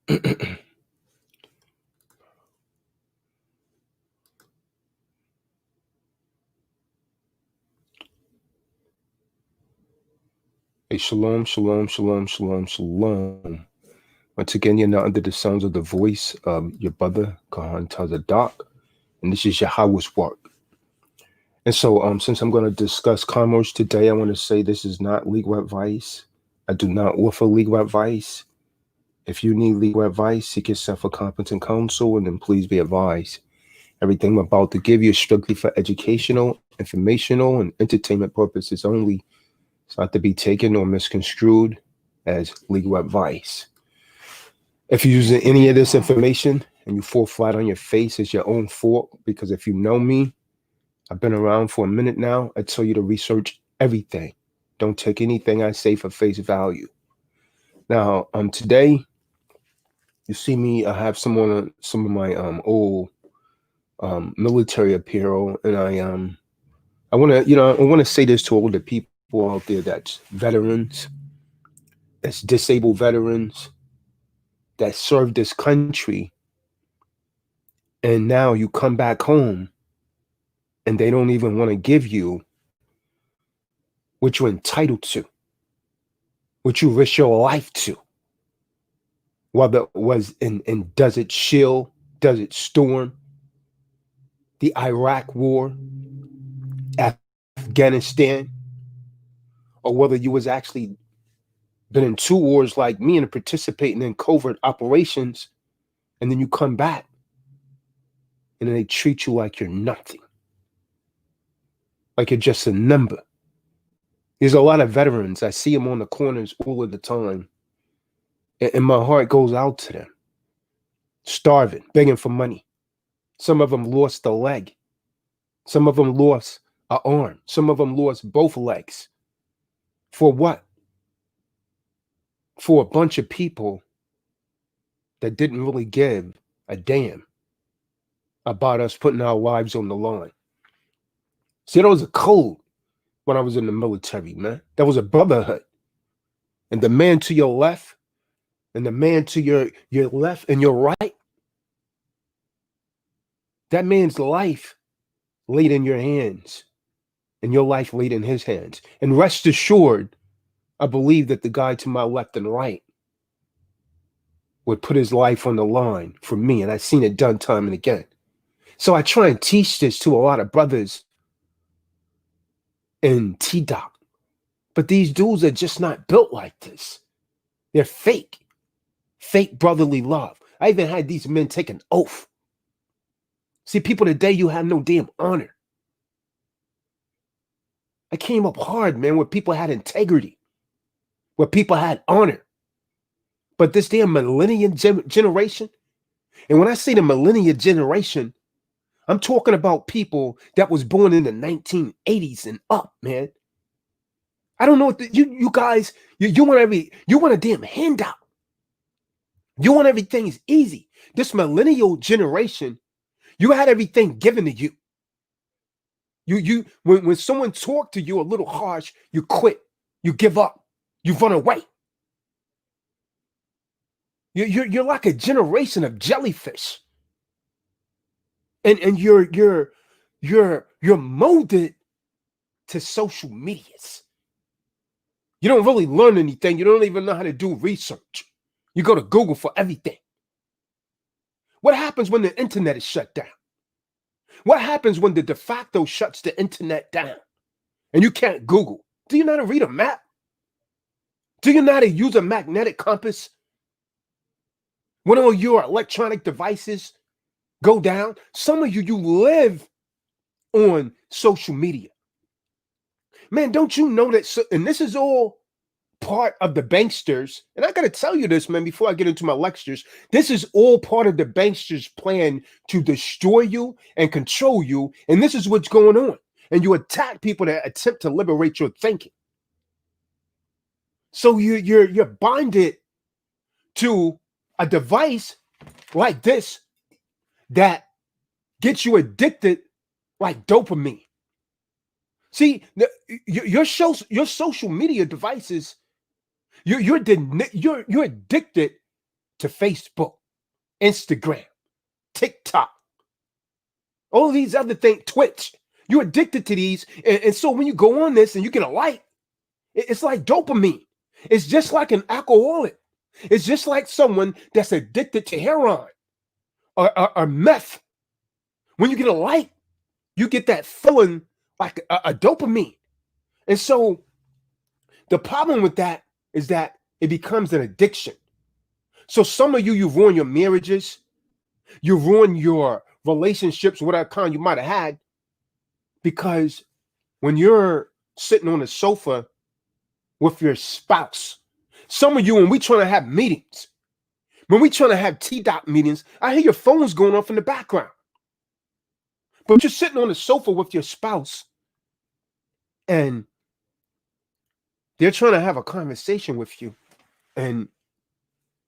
Hey, shalom, shalom, shalom, shalom, shalom. Once again, you're not under the sounds of the voice of your brother, Kahan Tazadak, and this is Yahweh's work. And so, since I'm going to discuss commerce today, I want to say this is not legal advice. I do not offer legal advice. If you need legal advice, seek yourself a competent counsel, and then please be advised. Everything I'm about to give you is strictly for educational, informational, and entertainment purposes only. It's not to be taken or misconstrued as legal advice. If you're using any of this information and you fall flat on your face, it's your own fault, because if you know me, I've been around for a minute now. I tell you to research everything. Don't take anything I say for face value. Now, today, you see me, I have some of my old military apparel, and I want to say this to all the people out there that's veterans, that's disabled veterans, that served this country, and now you come back home and they don't even want to give you what you're entitled to, what you risk your life to, whether it was in Desert Shield, Desert Storm, the Iraq War, Afghanistan, or whether you was actually been in 2 wars like me and participating in covert operations, and then you come back and then they treat you like you're nothing, like you're just a number. There's a lot of veterans. I see them on the corners all of the time, and my heart goes out to them, starving, begging for money. Some of them lost a leg. Some of them lost an arm. Some of them lost both legs. For what? For a bunch of people that didn't really give a damn about us putting our lives on the line. See, there was a code when I was in the military, man. There was a brotherhood. And the man to your left and the man to your left and your right, that man's life laid in your hands and your life laid in his hands. And rest assured, I believe that the guy to my left and right would put his life on the line for me. And I've seen it done time and again. So I try and teach this to a lot of brothers in T-Doc. But these dudes are just not built like this. They're fake brotherly love. I even had these men take an oath. See, people today, you have no damn honor. I came up hard, man, where people had integrity, where people had honor. But this damn millennial generation, and when I say the millennial generation, I'm talking about people that was born in the 1980s and up, man. I don't know what you guys, you want a damn handout. You want everything is easy. This millennial generation, you had everything given to you. When someone talked to you a little harsh, you quit, you give up, you run away. You're like a generation of jellyfish. And you're molded to social medias. You don't really learn anything. You don't even know how to do research. You go to Google for everything. What happens when the internet is shut down? What happens when the de facto shuts the internet down and you can't Google? Do you know how to read a map? Do you know how to use a magnetic compass? When all your electronic devices go down, some of you live on social media. Man, don't you know that? And this is all part of the banksters. And I got to tell you this, man, before I get into my lectures, this is all part of the banksters' plan to destroy you and control you. And this is what's going on. And you attack people that attempt to liberate your thinking. So you're binded to a device like this that gets you addicted like dopamine. See, your social media devices, you're addicted to Facebook, Instagram, TikTok, all of these other things, Twitch. You're addicted to these. And so when you go on this and you get a like, it's like dopamine. It's just like an alcoholic. It's just like someone that's addicted to heroin or meth. When you get a like, you get that feeling like a dopamine. And so the problem with that is that it becomes an addiction. So some of you ruin your marriages, you ruin your relationships, whatever kind you might have had, because when you're sitting on the sofa with your spouse, some of you, when we trying to have meetings, when we trying to have T-Dot meetings, I hear your phones going off in the background. But you're sitting on the sofa with your spouse and they're trying to have a conversation with you and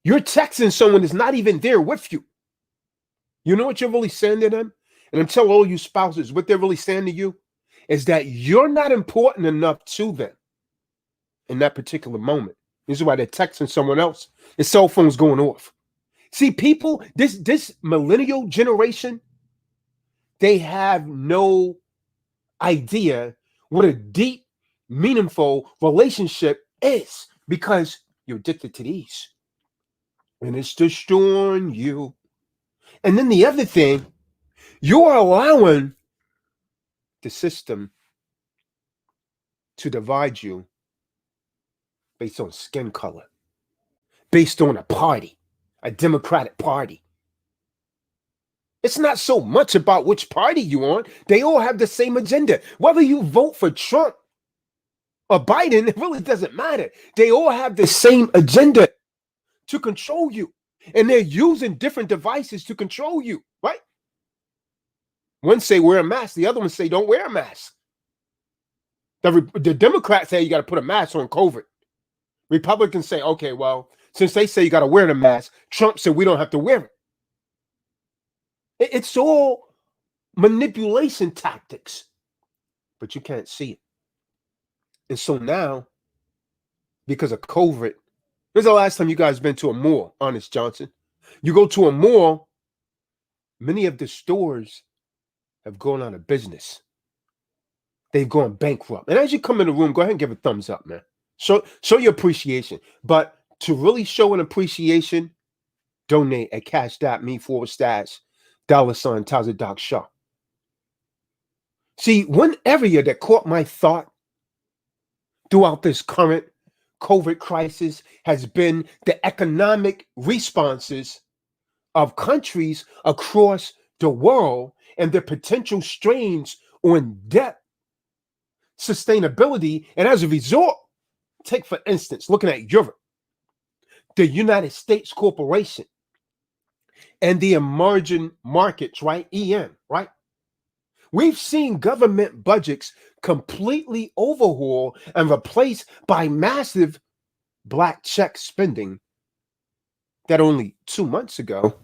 you're texting someone that's not even there with you. You know what you're really saying to them? And I'm telling all you spouses, what they're really saying to you is that you're not important enough to them in that particular moment. This is why they're texting someone else. Their cell phone's going off. See, people, this millennial generation, they have no idea what a deep, meaningful relationship is because you're addicted to these. And it's destroying you. And then the other thing, you're allowing the system to divide you based on skin color, based on a party, a Democratic Party. It's not so much about which party you're on. They all have the same agenda. Whether you vote for Trump or Biden, it really doesn't matter. They all have the same agenda to control you. And they're using different devices to control you, right? One say wear a mask. The other one say don't wear a mask. The Democrats say you got to put a mask on COVID. Republicans say, okay, well, since they say you got to wear the mask, Trump said we don't have to wear it. It's all manipulation tactics, but you can't see it. And so now, because of COVID, when's the last time you guys been to a mall, Honest Johnson? You go to a mall, many of the stores have gone out of business. They've gone bankrupt. And as you come in the room, go ahead and give a thumbs up, man. Show your appreciation. But to really show an appreciation, donate at cash.me/$, Shaw. See, one area that caught my thought throughout this current COVID crisis has been the economic responses of countries across the world and their potential strains on debt, sustainability, and as a result, take for instance, looking at Europe, the United States corporation, and the emerging markets, right? EM, right? We've seen government budgets completely overhaul and replaced by massive black check spending that only 2 months ago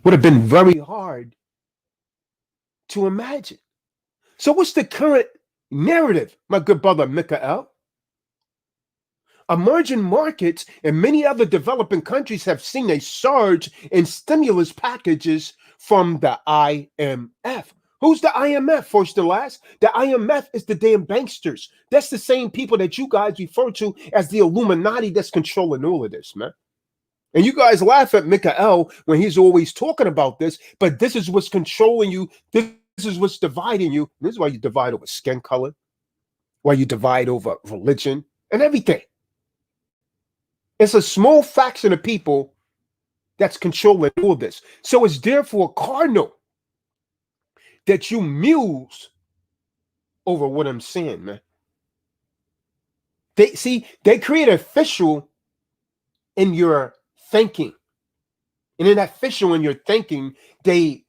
would have been very hard to imagine. So what's the current narrative, my good brother Mikael? Emerging markets and many other developing countries have seen a surge in stimulus packages from the IMF. Who's the IMF, first to last? The IMF is the damn banksters. That's the same people that you guys refer to as the Illuminati that's controlling all of this, man. And you guys laugh at Mikael when he's always talking about this, but this is what's controlling you. This is what's dividing you. This is why you divide over skin color, why you divide over religion and everything. It's a small fraction of people that's controlling all this. So it's therefore cardinal that you muse over what I'm saying, man. They create a fissure in your thinking. And in that fissure in your thinking, they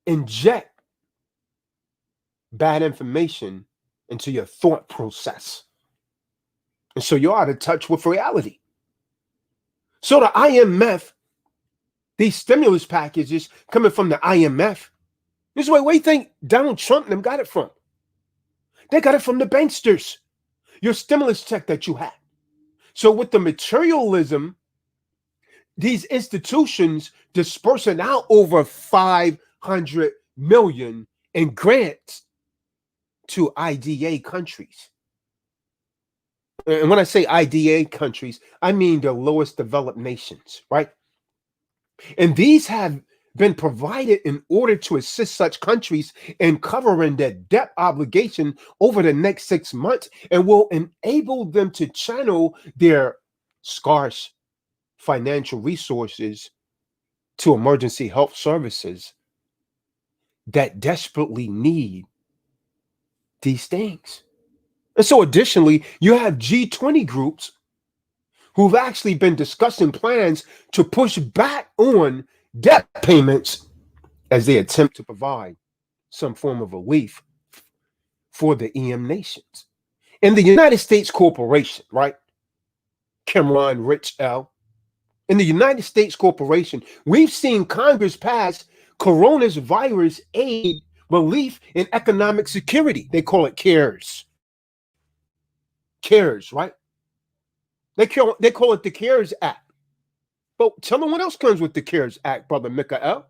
inject bad information into your thought process. And so you're out of touch with reality. So the IMF, these stimulus packages coming from the IMF, this is where you think Donald Trump and them got it from. They got it from the banksters, your stimulus check that you had. So with the materialism these institutions dispersing out over 500 million in grants to IDA countries. And when I say IDA countries, I mean the lowest developed nations, right? And these have been provided in order to assist such countries in covering their debt obligation over the next 6 months, and will enable them to channel their scarce financial resources to emergency health services that desperately need these things. And so additionally, you have G20 groups who've actually been discussing plans to push back on debt payments as they attempt to provide some form of relief for the EM nations. In the United States Corporation, right? Cameron Rich L. In the United States Corporation, we've seen Congress pass coronavirus aid, relief, and economic security. They call it CARES. CARES, right? They call it the CARES Act. But tell them what else comes with the CARES Act, Brother Mikael.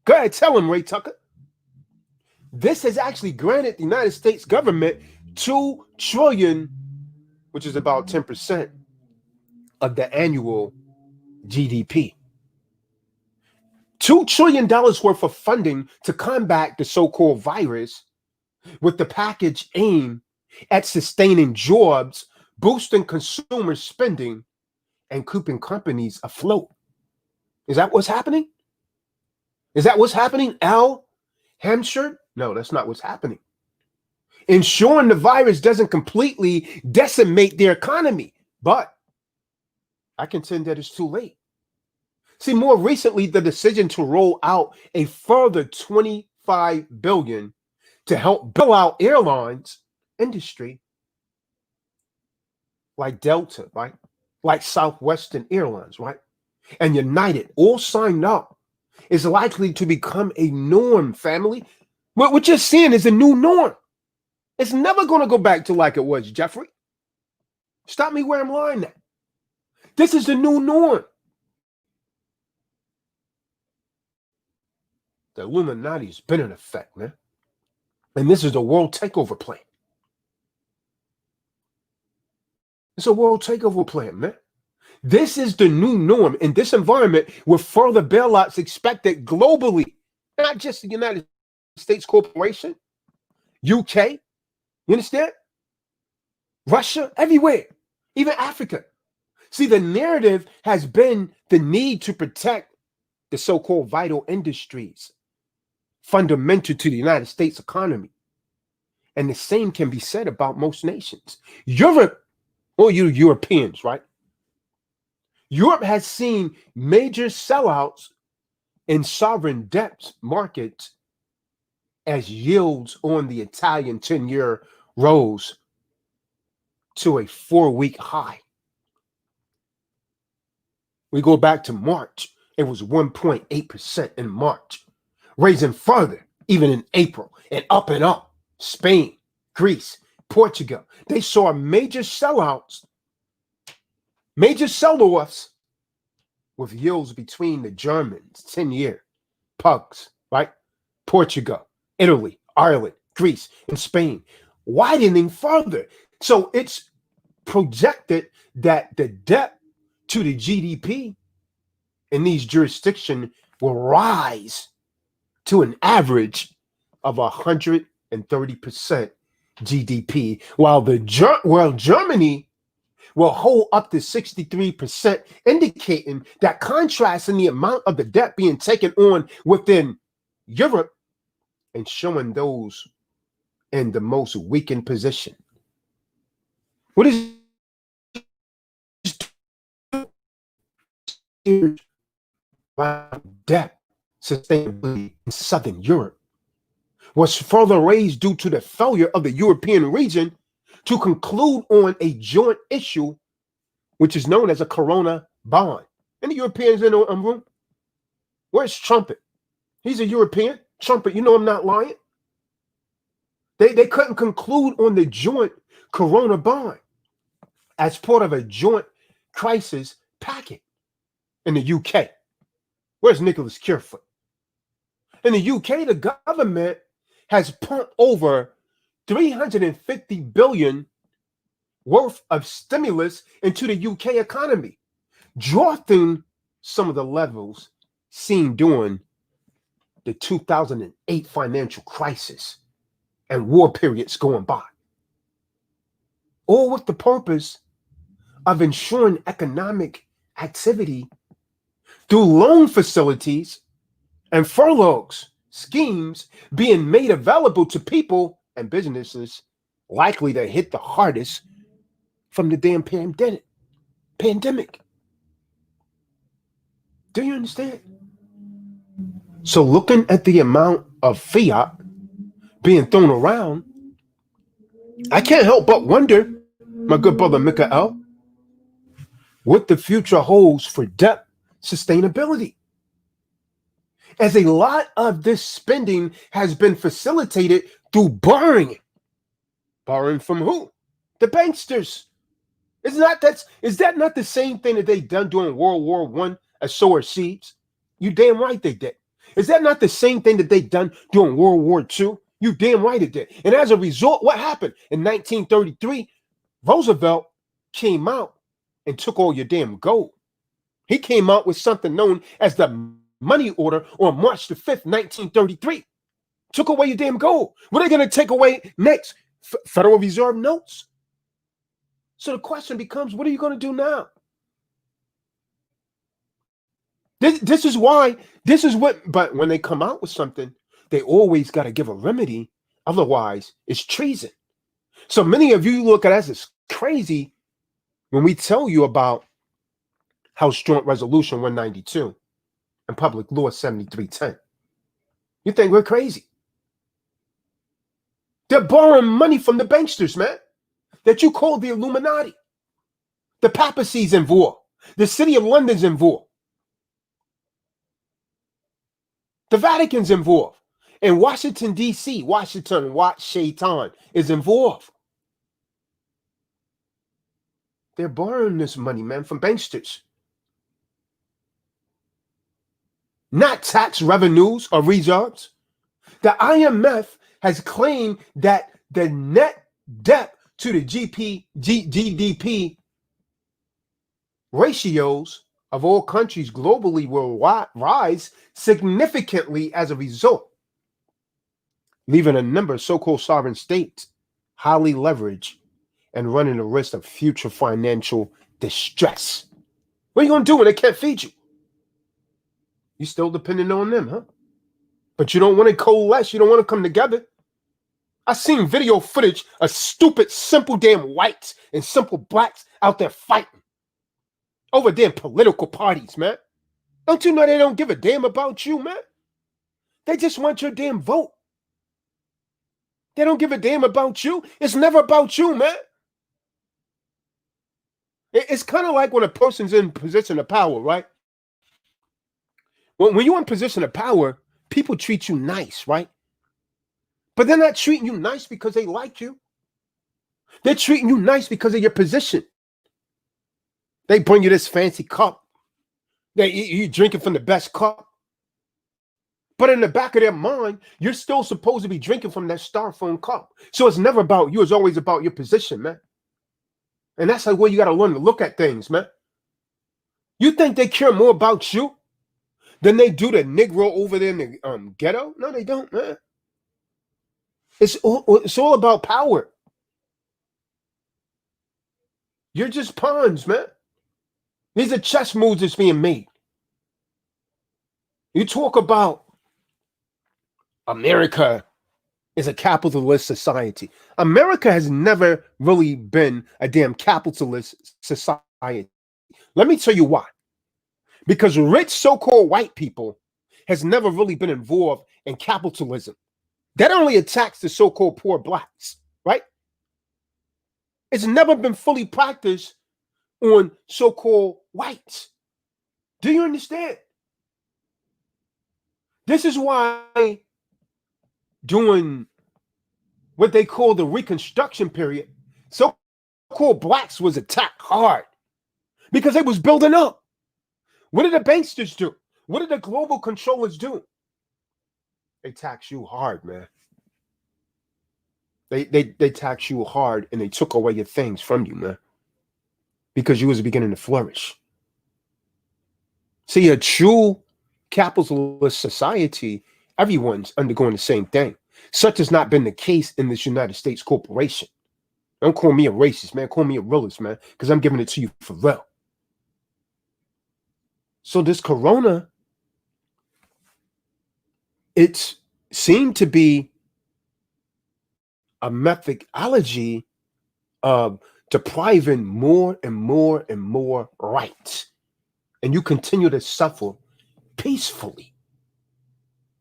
Go ahead, tell him, Ray Tucker. This has actually granted the United States government $2 trillion, which is about 10% of the annual GDP. $2 trillion worth of funding to combat the so-called virus, with the package aimed at sustaining jobs, boosting consumer spending, and keeping companies afloat. Is that what's happening? Is that what's happening, Al Hampshire? No, that's not what's happening. Ensuring the virus doesn't completely decimate their economy. But I contend that it's too late. See, more recently, the decision to roll out a further $25 billion to help bail out airlines industry like Delta, right? Like Southwestern Airlines, right? And United, all signed up, is likely to become a norm, family. What you're seeing is a new norm. It's never going to go back to like it was, Jeffrey. Stop me where I'm lying at. This is the new norm. The Illuminati's been in effect, man. And this is a world takeover plan. It's a world takeover plan, man. This is the new norm in this environment, with further bailouts expected globally, not just the United States Corporation, UK, you understand? Russia, everywhere, even Africa. See, the narrative has been the need to protect the so-called vital industries fundamental to the United States economy. And the same can be said about most nations. Europe, or you Europeans, right? Europe has seen major sellouts in sovereign debt markets as yields on the Italian 10-year rose to a 4-week high. We go back to March, it was 1.8% in March, raising further even in April, and up and up. Spain, Greece, Portugal, they saw major sellouts, major sell-offs, with yields between the Germans, 10-year pugs, right? Portugal, Italy, Ireland, Greece, and Spain, widening further. So it's projected that the debt to the GDP in these jurisdictions will rise to an average of 130% GDP, while Germany will hold up to 63%, indicating that contrast in the amount of the debt being taken on within Europe and showing those in the most weakened position. What is debt sustainability in Southern Europe was further raised due to the failure of the European region to conclude on a joint issue, which is known as a Corona bond. Any Europeans in the room? Where's Trumpet? He's a European. Trumpet, you know I'm not lying. They couldn't conclude on the joint Corona bond as part of a joint crisis packet. in the UK. Where's Nicholas Curefoot? In the UK, the government has pumped over 350 billion worth of stimulus into the UK economy, dwarfing some of the levels seen during the 2008 financial crisis and war periods going by. All with the purpose of ensuring economic activity through loan facilities and furloughs schemes being made available to people and businesses likely to hit the hardest from the damn pandemic. Do you understand? So looking at the amount of fiat being thrown around, I can't help but wonder, my good brother Mikael, what the future holds for debt sustainability. As a lot of this spending has been facilitated through borrowing. Borrowing from who? The banksters. Is that not the same thing that they done during World War I as sower seeds? You damn right they did. Is that not the same thing that they done during World War II? You damn right it did. And as a result, what happened? In 1933, Roosevelt came out and took all your damn gold. He came out with something known as the money order on March the 5th, 1933. Took away your damn gold. What are they going to take away next? Federal Reserve notes? So the question becomes, what are you going to do now? This is what, but when they come out with something, they always got to give a remedy. Otherwise, it's treason. So many of you look at us as crazy when we tell you about House Joint Resolution 192 and Public Law 7310. You think we're crazy. They're borrowing money from the banksters, man, that you call the Illuminati. The papacy's involved. The City of London's involved. The Vatican's involved. And Washington, D.C., Washington is involved. They're borrowing this money, man, from banksters. Not tax revenues or reserves. The IMF has claimed that the net debt to the GDP ratios of all countries globally will rise significantly as a result, leaving a number of so-called sovereign states highly leveraged and running the risk of future financial distress. What are you going to do when they can't feed you? You still depending on them, huh? But you don't want to coalesce. You don't want to come together. I seen video footage of stupid, simple damn whites and simple blacks out there fighting over damn political parties, man. Don't you know they don't give a damn about you, man? They just want your damn vote. They don't give a damn about you. It's never about you, man. It's kind of like when a person's in position of power, right? When you're in position of power, people treat you nice, right? But they're not treating you nice because they like you. They're treating you nice because of your position. They bring you this fancy cup. You drinking from the best cup. But in the back of their mind, you're still supposed to be drinking from that styrofoam cup. So it's never about you. It's always about your position, man. And that's the way you got to learn to look at things, man. You think they care more about you than they do the Negro over there in the ghetto? No, they don't, man. It's all about power. You're just pawns, man. These are chess moves that's being made. You talk about America is a capitalist society. America has never really been a damn capitalist society. Let me tell you why. Because rich so-called white people has never really been involved in capitalism. That only attacks the so-called poor blacks, right? It's never been fully practiced on so-called whites. Do you understand? This is why during what they call the Reconstruction period, so-called blacks was attacked hard because they was building up. What did the banksters do? What did the global controllers do? They tax you hard, man. They tax you hard, and they took away your things from you, man, because you was beginning to flourish. See, a true capitalist society, everyone's undergoing the same thing. Such has not been the case in this United States corporation. Don't call me a racist, man. Call me a realist, man, because I'm giving it to you for real. So this corona, it seemed to be a methodology of depriving more and more and more rights. And you continue to suffer peacefully.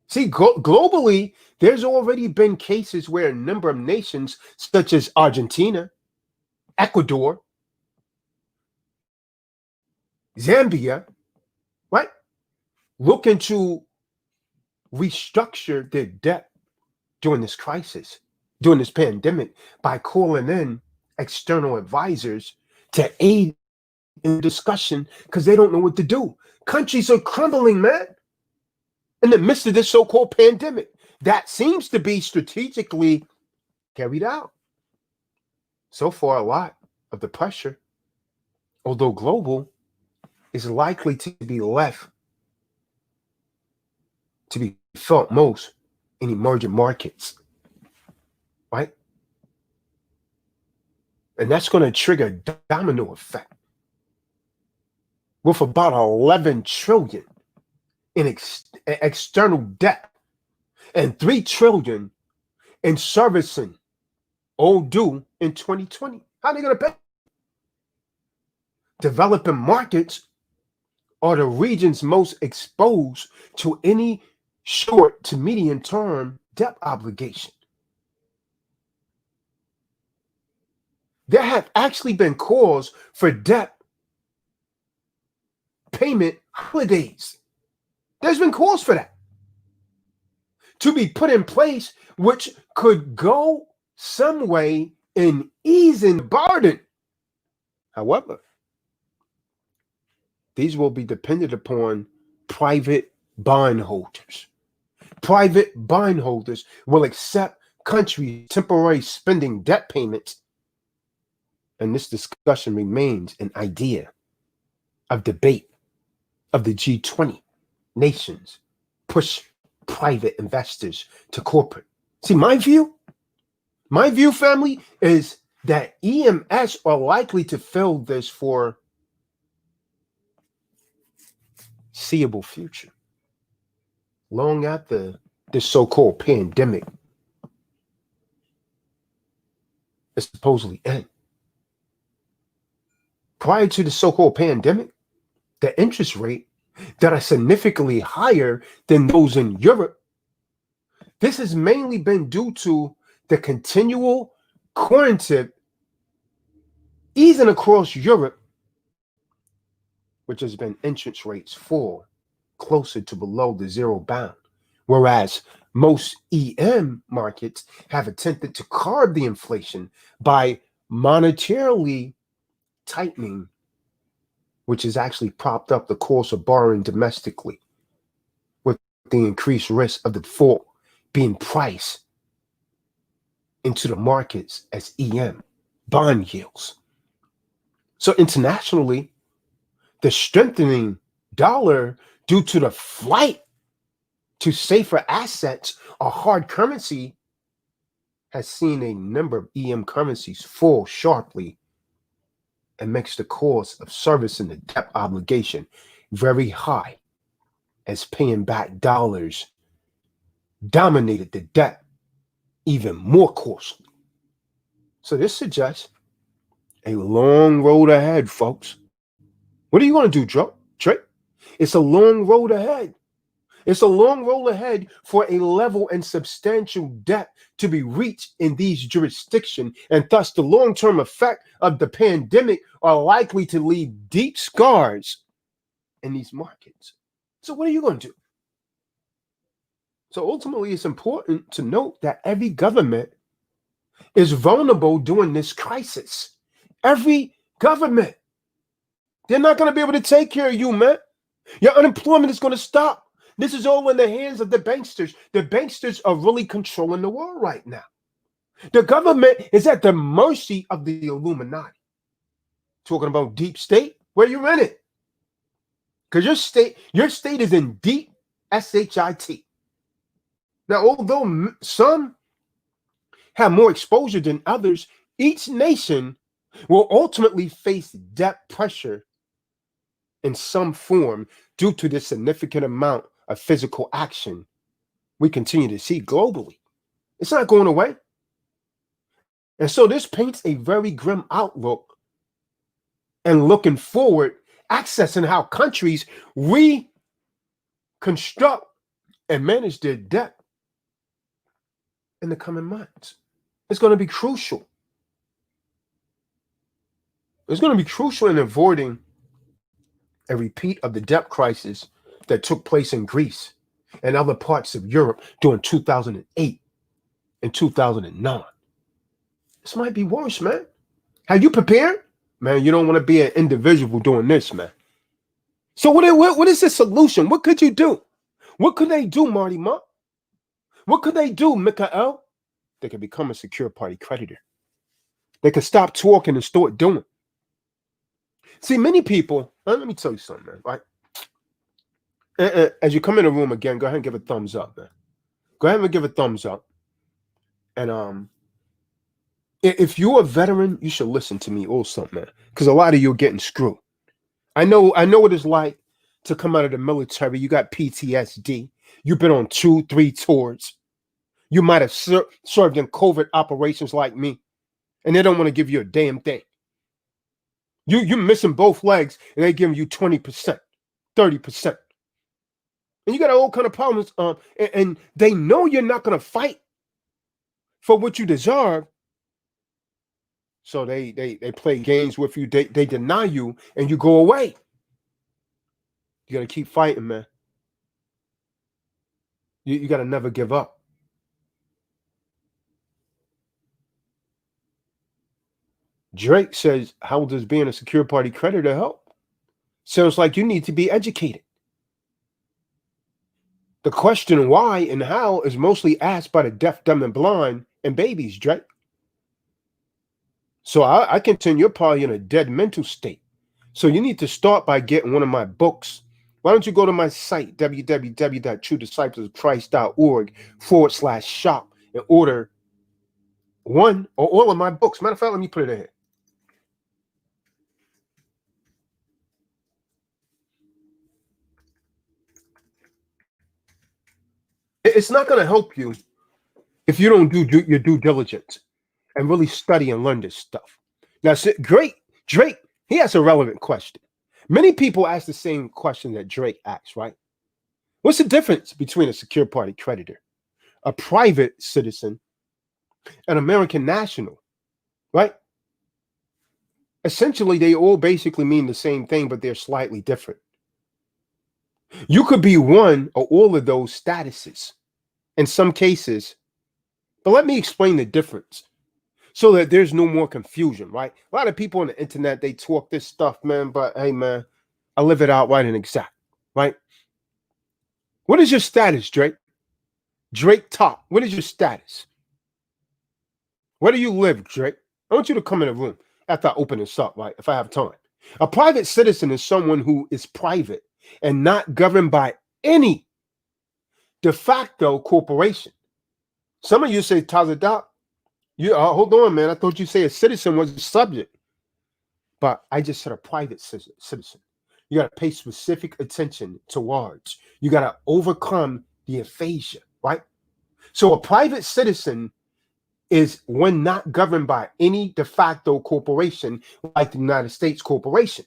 See, globally, there's already been cases where a number of nations, such as Argentina, Ecuador, Zambia, right, looking to restructure their debt during this crisis, during this pandemic, by calling in external advisors to aid in discussion because they don't know what to do. Countries are crumbling, man, in the midst of this so-called pandemic that seems to be strategically carried out. So far, a lot of the pressure, although global, is likely to be left to be felt most in emerging markets, right? And that's going to trigger a domino effect with about 11 trillion in external debt and 3 trillion in servicing old due in 2020. How are they going to pay? Developing markets are the regions most exposed to any short to medium term debt obligation. There have actually been calls for debt payment holidays. There's been calls for that to be put in place, which could go some way in easing the burden. However, these will be dependent upon private bondholders. Private bondholders will accept countries' temporary spending debt payments. And this discussion remains an idea of debate of the G20 nations push private investors to corporate. See, my view, family, is that EMS are likely to fill this for seeable future, long after this so-called pandemic is supposedly end. Prior to the so-called pandemic, the interest rate that are significantly higher than those in Europe, this has mainly been due to the continual quarantine easing across Europe, which has been interest rates fall closer to below the zero bound, whereas most EM markets have attempted to curb the inflation by monetarily tightening, which has actually propped up the cost of borrowing domestically, with the increased risk of the default being priced into the markets as EM bond yields. So internationally, the strengthening dollar due to the flight to safer assets or hard currency has seen a number of EM currencies fall sharply and makes the cost of servicing the debt obligation very high, as paying back dollars dominated the debt even more costly. So this suggests a long road ahead, folks. What are you going to do, Trey? It's a long road ahead. It's a long road ahead for a level and substantial debt to be reached in these jurisdictions, and thus the long-term effect of the pandemic are likely to leave deep scars in these markets. So what are you going to do? So ultimately, it's important to note that every government is vulnerable during this crisis. Every government. They're not going to be able to take care of you, man. Your unemployment is going to stop. This is all in the hands of the banksters. The banksters are really controlling the world right now. The government is at the mercy of the Illuminati. Talking about deep state, where you in it? Because your state is in deep shit. Now, although some have more exposure than others, each nation will ultimately face debt pressure in some form due to the significant amount of physical action we continue to see globally. It's not going away. And so this paints a very grim outlook and looking forward, accessing how countries reconstruct and manage their debt in the coming months. It's going to be crucial. It's going to be crucial in avoiding a repeat of the debt crisis that took place in Greece and other parts of Europe during 2008 and 2009. This might be worse, man. Have you prepared? Man, you don't want to be an individual doing this, man. So what is the solution? What could you do? What could they do, Marty Monk? What could they do, Mikael? They could become a secure party creditor. They could stop talking and start doing. See, many people, let me tell you something, man, right? As you come in the room again, go ahead and give a thumbs up, man. Go ahead and give a thumbs up. And if you're a veteran, you should listen to me also, man, because a lot of you are getting screwed. I know what it's like to come out of the military. You got PTSD. You've been on 2-3 tours. You might have served in COVID operations like me, and they don't want to give you a damn thing. You're missing both legs, and they're giving you 20%, 30%. And you got all kind of problems. And they know you're not going to fight for what you deserve. So they play games with you. They deny you, and you go away. You got to keep fighting, man. You got to never give up. Drake says, how does being a secure party creditor help? Sounds like you need to be educated. The question why and how is mostly asked by the deaf, dumb, and blind and babies, Drake. So I contend you're probably in a dead mental state. So you need to start by getting one of my books. Why don't you go to my site, www.truedisciplesofchrist.org/shop and order one or all of my books. Matter of fact, let me put it in here. It's not going to help you if you don't do your due diligence and really study and learn this stuff. Now, Drake, he has a relevant question. Many people ask the same question that Drake asks, right? What's the difference between a secure party creditor, a private citizen, an American national, right? Essentially, they all basically mean the same thing, but they're slightly different. You could be one or all of those statuses in some cases, but let me explain the difference so that there's no more confusion, right? A lot of people on the internet, they talk this stuff, man, but hey, man, I live it out right and exact, right? What is your status, Drake? Drake Top, what is your status? Where do you live, Drake? I want you to come in the room after I open this up, right? If I have time. A private citizen is someone who is private and not governed by any de facto corporation. Some of you say, Tazadak, you hold on, man. I thought you say a citizen was a subject. But I just said a private citizen. You got to pay specific attention towards. You got to overcome the aphasia, right? So a private citizen is when not governed by any de facto corporation like the United States Corporation.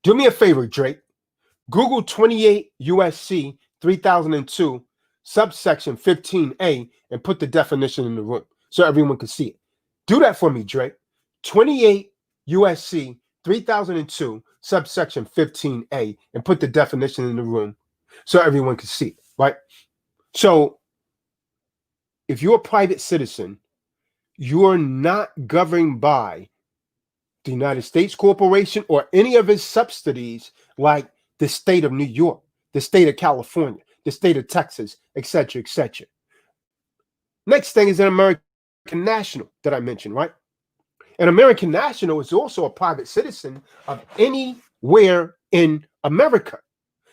Do me a favor, Drake. Google 28 USC 3002 subsection 15A and put the definition in the room so everyone can see it. Do that for me, Drake. 28 USC 3002 subsection 15A and put the definition in the room so everyone can see it, right? So if you're a private citizen, you're not governed by the United States Corporation or any of its subsidies like the state of New York, the state of California, the state of Texas, etc., etc. Next thing is an American national that I mentioned, right? An American national is also a private citizen of anywhere in America.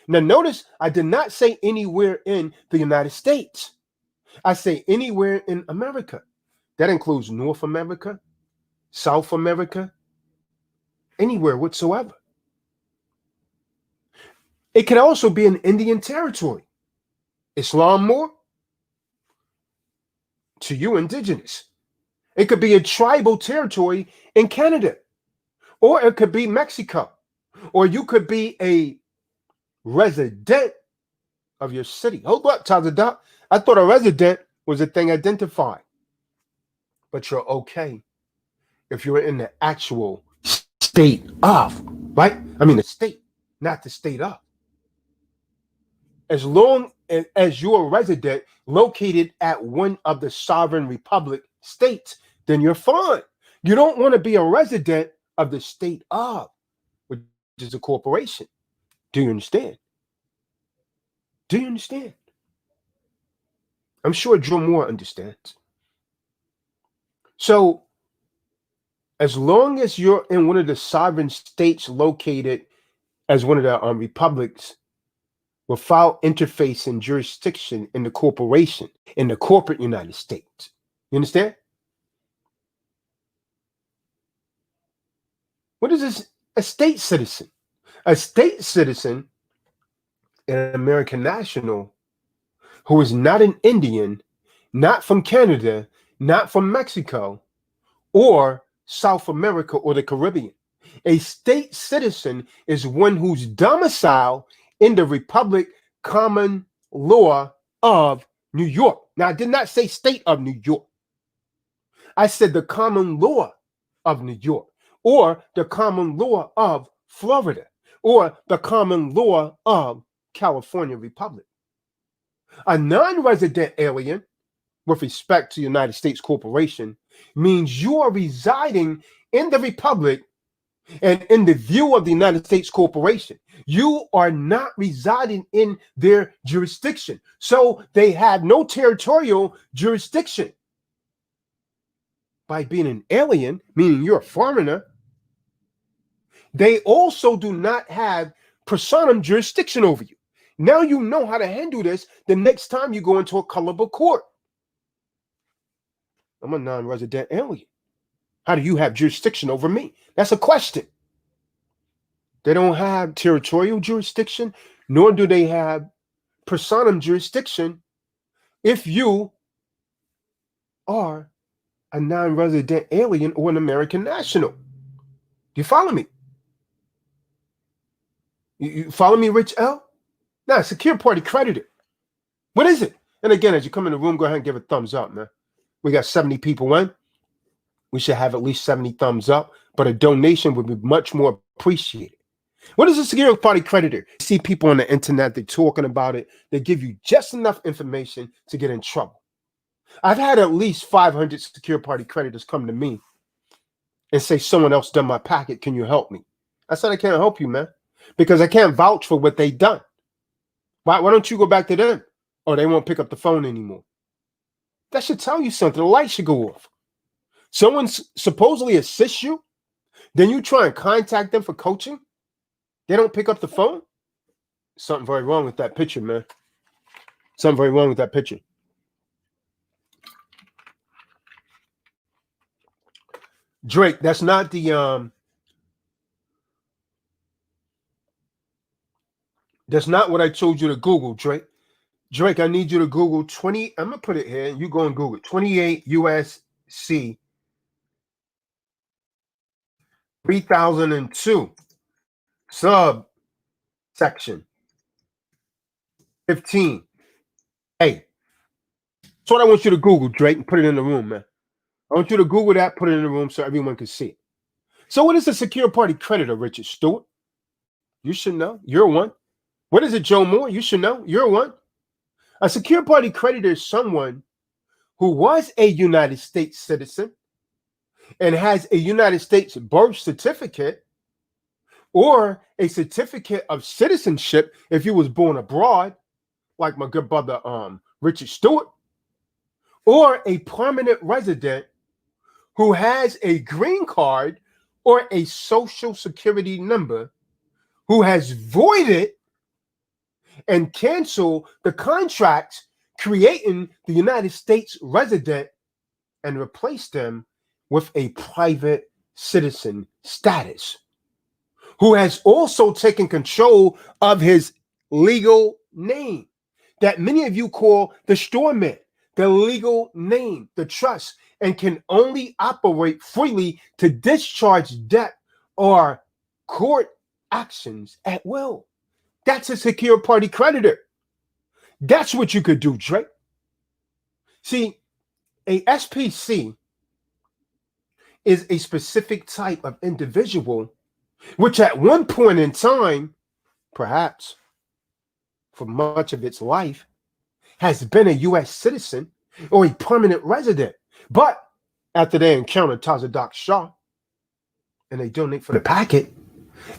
Now, notice I did not say anywhere in the United States. I say anywhere in America. That includes North America, South America, anywhere whatsoever. It could also be an Indian territory. Islam more? To you, indigenous. It could be a tribal territory in Canada, or it could be Mexico, or you could be a resident of your city. Hold up, Tazadak. I thought a resident was a thing identified, but you're okay if you're in the actual state of, right? I mean, the state, not the state of. As long as you're a resident located at one of the sovereign republic states, then you're fine. You don't want to be a resident of the state of, which is a corporation. Do you understand? Do you understand? I'm sure Joe Moore understands. So, as long as you're in one of the sovereign states located as one of the republics without interface and jurisdiction in the corporation, in the corporate United States, you understand? What is this? A state citizen. A state citizen, an American national, who is not an Indian, not from Canada, not from Mexico, or South America or the Caribbean. A state citizen is one whose domicile in the Republic common law of New York. Now, I did not say state of New York. I said the common law of New York, or the common law of Florida, or the common law of California Republic. A non-resident alien, with respect to United States Corporation, means you are residing in the Republic and in the view of the United States Corporation. You are not residing in their jurisdiction. So they have no territorial jurisdiction. By being an alien, meaning you're a foreigner, they also do not have personam jurisdiction over you. Now you know how to handle this the next time you go into a colorable court. I'm a non-resident alien. How do you have jurisdiction over me? That's a question. They don't have territorial jurisdiction, nor do they have personam jurisdiction if you are a non-resident alien or an American national. Do you follow me? You follow me, Rich L? Now, secure party creditor. What is it? And again, as you come in the room, go ahead and give a thumbs up, man. We got 70 people in. We should have at least 70 thumbs up, but a donation would be much more appreciated. What is a secure party creditor? You see people on the internet, they're talking about it. They give you just enough information to get in trouble. I've had at least 500 secure party creditors come to me and say, someone else done my packet. Can you help me? I said, I can't help you, man, because I can't vouch for what they done. Why don't you go back to them? Or they won't pick up the phone anymore. That should tell you something. The light should go off. Someone supposedly assists you, then you try and contact them for coaching. They don't pick up the phone. Something very wrong with that picture, man. Something very wrong with that picture. Drake, that's not the that's not what I told you to Google, Drake. Drake, I need you to Google 20. I'm gonna put it here. You go and Google 28 USC 3002 subsection 15. Hey, that's what I want you to Google, Drake, and put it in the room, man. I want you to Google that, put it in the room so everyone can see it. So what is a secure party creditor, Richard Stewart? You should know. You're one. What is it, Joe Moore? You should know. You're one. A secure party creditor is someone who was a United States citizen and has a United States birth certificate, or a certificate of citizenship if you was born abroad, like my good brother Richard Stewart, or a permanent resident who has a green card or a social security number who has voided and canceled the contracts creating the United States resident and replaced them with a private citizen status, who has also taken control of his legal name that many of you call the storeman, the legal name, the trust, and can only operate freely to discharge debt or court actions at will. That's a secure party creditor. That's what you could do, Drake. See, a SPC is a specific type of individual which at one point in time, perhaps for much of its life, has been a U.S. citizen or a permanent resident. But after they encounter Tazadak Shah and they donate for the packet,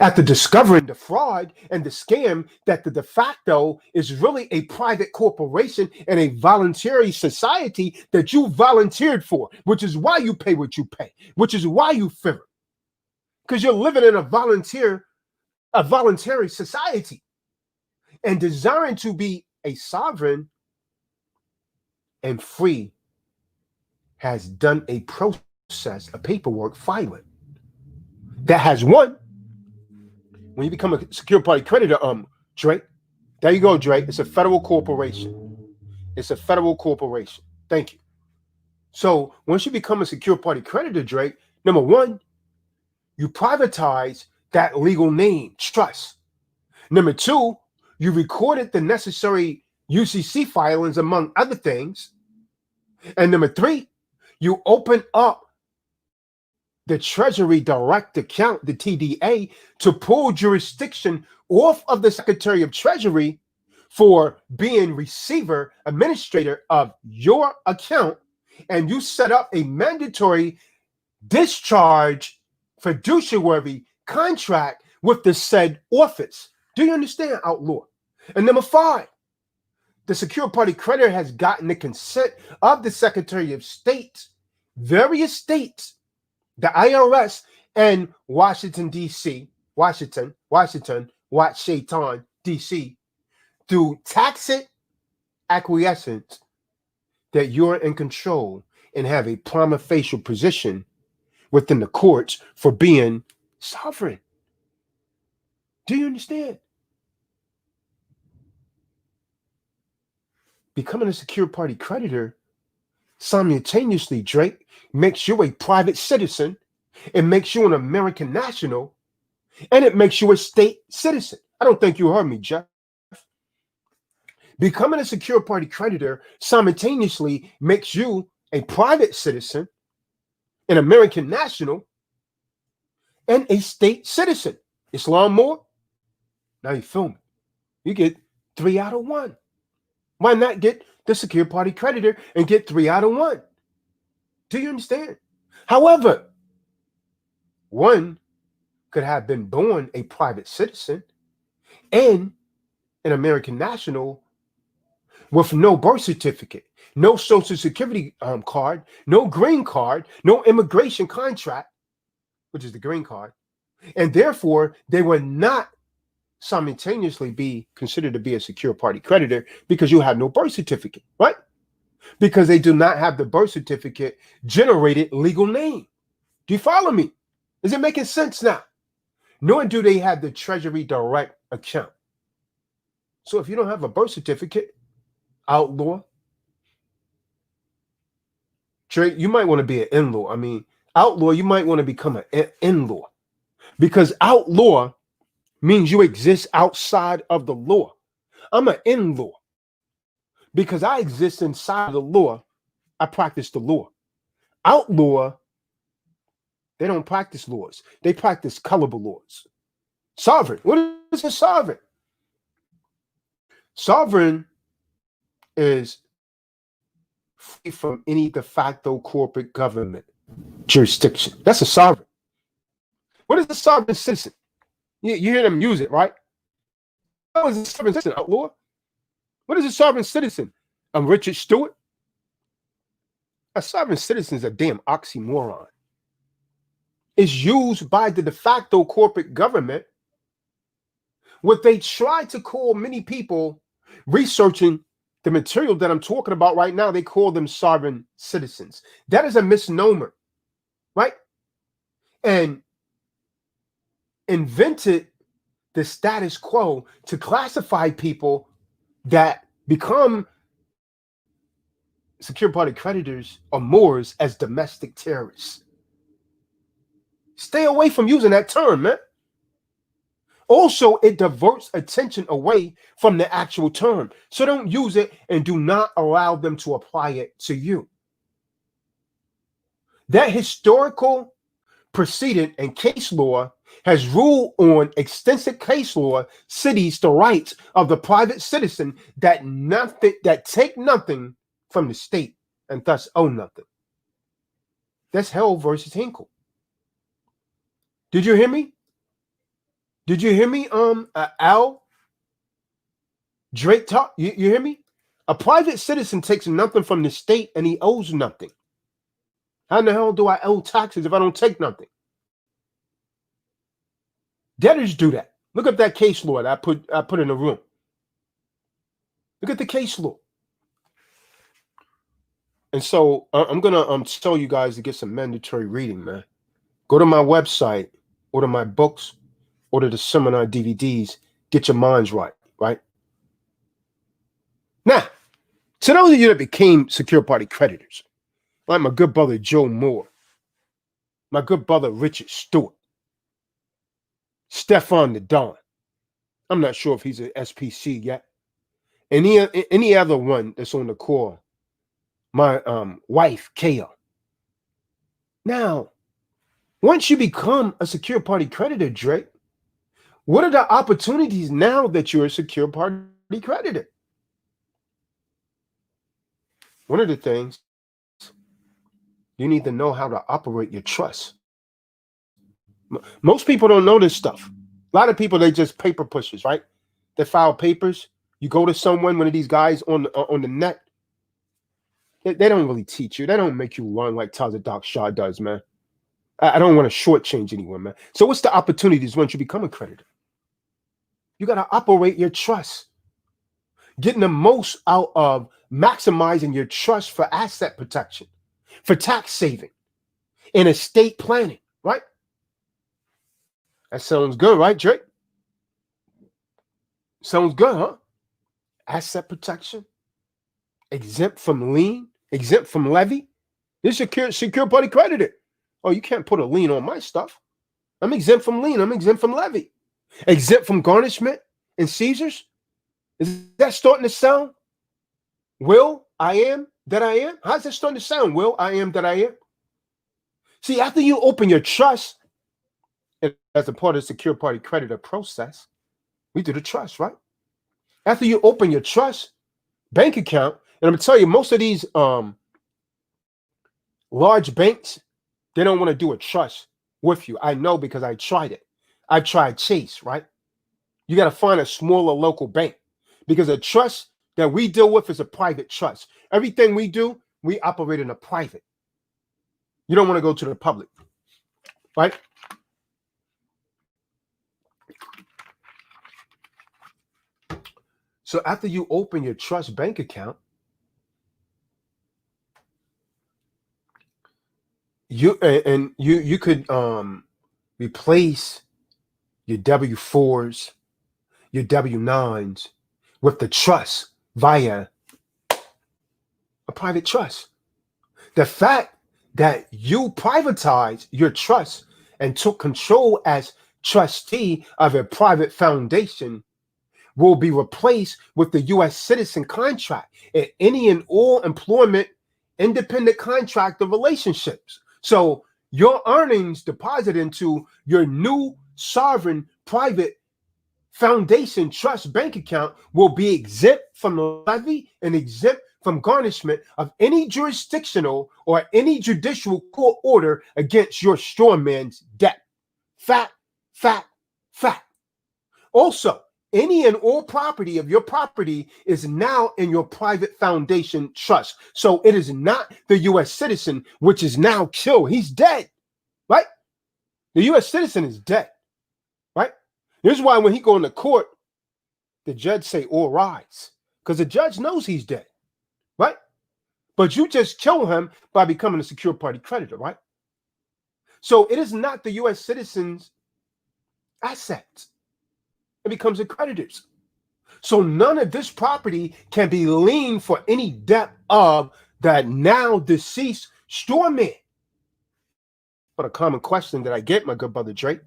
after discovering the fraud and the scam that the de facto is really a private corporation and a voluntary society that you volunteered for, which is why you pay what you pay, which is why you fear, because you're living in a voluntary society and desiring to be a sovereign and free, has done a process, a paperwork filing that has one. When you become a secure party creditor, Drake, there you go, Drake. It's a federal corporation. It's a federal corporation. Thank you. So once you become a secure party creditor, Drake, number one, you privatize that legal name, trust. Number two, you recorded the necessary UCC filings, among other things. And number three, you open up the Treasury Direct Account, the TDA, to pull jurisdiction off of the Secretary of Treasury for being receiver, administrator of your account. And you set up a mandatory discharge fiduciary contract with the said office. Do you understand, outlaw? And number five, the secure party creditor has gotten the consent of the Secretary of State, various states, the IRS, and Washington, D.C., Washington, D.C., through tacit acquiescence that you're in control and have a prima facie position within the courts for being sovereign. Do you understand? Becoming a secure party creditor simultaneously, Drake, makes you a private citizen, it makes you an American national, and it makes you a state citizen. I don't think you heard me, Jeff. Becoming a secure party creditor simultaneously makes you a private citizen, an American national, and a state citizen. Islam more? Now you feel me. You get 3 out of 1. Why not get the secure party creditor and get 3 out of 1? Do you understand? However, one could have been born a private citizen and an American national with no birth certificate, no social security card, no green card, no immigration contract, which is the green card, and therefore they would not simultaneously be considered to be a secure party creditor because you have no birth certificate, right? Because they do not have the birth certificate generated legal name. Do you follow me? Is it making sense now? Nor do they have the Treasury Direct account. So if you don't have a birth certificate, outlaw, Drake, you might want to be an in-law. I mean, outlaw, you might want to become an in-law, because outlaw means you exist outside of the law. I'm an in-law because I exist inside of the law. I practice the law. Outlaw, they don't practice laws. They practice colorable laws. Sovereign. What is a sovereign? Sovereign is free from any de facto corporate government jurisdiction. That's a sovereign. What is a sovereign citizen? You hear them use it, right? What is a sovereign citizen, outlaw? What is a sovereign citizen? I'm Richard Stewart. A sovereign citizen is a damn oxymoron. It's used by the de facto corporate government. What they try to call many people researching the material that I'm talking about right now, they call them sovereign citizens. That is a misnomer, right? And invented the status quo to classify people that become secure party creditors or Moors as domestic terrorists. Stay away from using that term, man. Also, it diverts attention away from the actual term. So don't use it and do not allow them to apply it to you. That historical precedent and case law has ruled on extensive case law cities the rights of the private citizen that take nothing from the state and thus owe nothing. That's Hell versus Hinkle. Did you hear me? Did you hear me? Al Drake talk. You hear me? A private citizen takes nothing from the state and he owes nothing. How in the hell do I owe taxes if I don't take nothing? Debtors do that. Look at that case law that I put in the room. Look at the case law. And so I'm gonna tell you guys to get some mandatory reading, man. Go to my website, order my books, order the seminar DVDs. Get your minds right, right? Now, to those of you that became secure party creditors, like my good brother Joe Moore, my good brother Richard Stewart, Stefan the Don. I'm not sure if he's an SPC yet. Any other one that's on the call. My wife, Kaya. Now, once you become a secure party creditor, Drake, what are the opportunities now that you're a secure party creditor? One of the things, you need to know how to operate your trust. Most people don't know this stuff. A lot of people, they just paper pushers, right? They file papers. You go to someone, one of these guys on the net. They don't really teach you. They don't make you learn like Taza Doc Shah does, man. I don't want to shortchange anyone, man. So what's the opportunities once you become a creditor? You got to operate your trust. Getting the most out of maximizing your trust for asset protection, for tax saving, and estate planning, right? That sounds good, right, Drake? Sounds good, huh? Asset protection, exempt from lien, exempt from levy. This is secure party creditor. Oh, you can't put a lien on my stuff. I'm exempt from lien. I'm exempt from levy. Exempt from garnishment and seizures. Is that starting to sound? Will, I am, that I am? How's that starting to sound? Will, I am, that I am? See, after you open your trust, and as a part of the secure party creditor process, we do the trust, right? After you open your trust bank account, and I'm going to tell you, most of these large banks, they don't want to do a trust with you. I know because I tried it. I tried Chase, right? You got to find a smaller local bank because a trust that we deal with is a private trust. Everything we do, we operate in a private. You don't want to go to the public, right? So after you open your trust bank account, you could replace your W-4s, your W-9s with the trust via a private trust. The fact that you privatized your trust and took control as trustee of a private foundation will be replaced with the U.S. citizen contract and any and all employment independent contractor relationships. So your earnings deposited into your new sovereign private foundation trust bank account will be exempt from the levy and exempt from garnishment of any jurisdictional or any judicial court order against your storeman's debt. Fact, fact, fact. Also, any and all property of your property is now in your private foundation trust. So it is not the U.S. citizen, which is now killed. He's dead, right? The U.S. citizen is dead, right? This is why when he go into court, the judge say, all rise, because the judge knows he's dead, right? But you just kill him by becoming a secure party creditor, right? So it is not the U.S. citizen's assets. It becomes a creditor's. So none of this property can be liened for any debt of that now deceased storeman. But a common question that I get, my good brother Drake,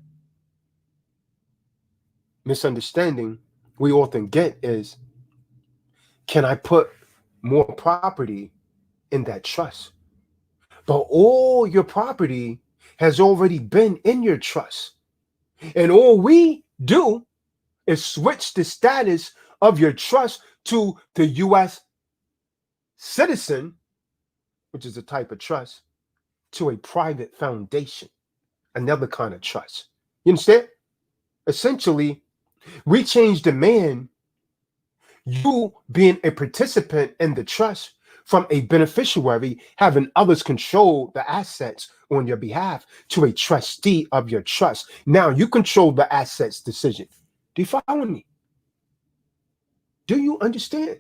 misunderstanding we often get is, can I put more property in that trust? But all your property has already been in your trust. And all we do is switch the status of your trust to the U.S. citizen, which is a type of trust, to a private foundation, another kind of trust. You understand? Essentially, we change the man, you being a participant in the trust, from a beneficiary having others control the assets on your behalf to a trustee of your trust. Now you control the assets decision. Do you follow me? Do you understand?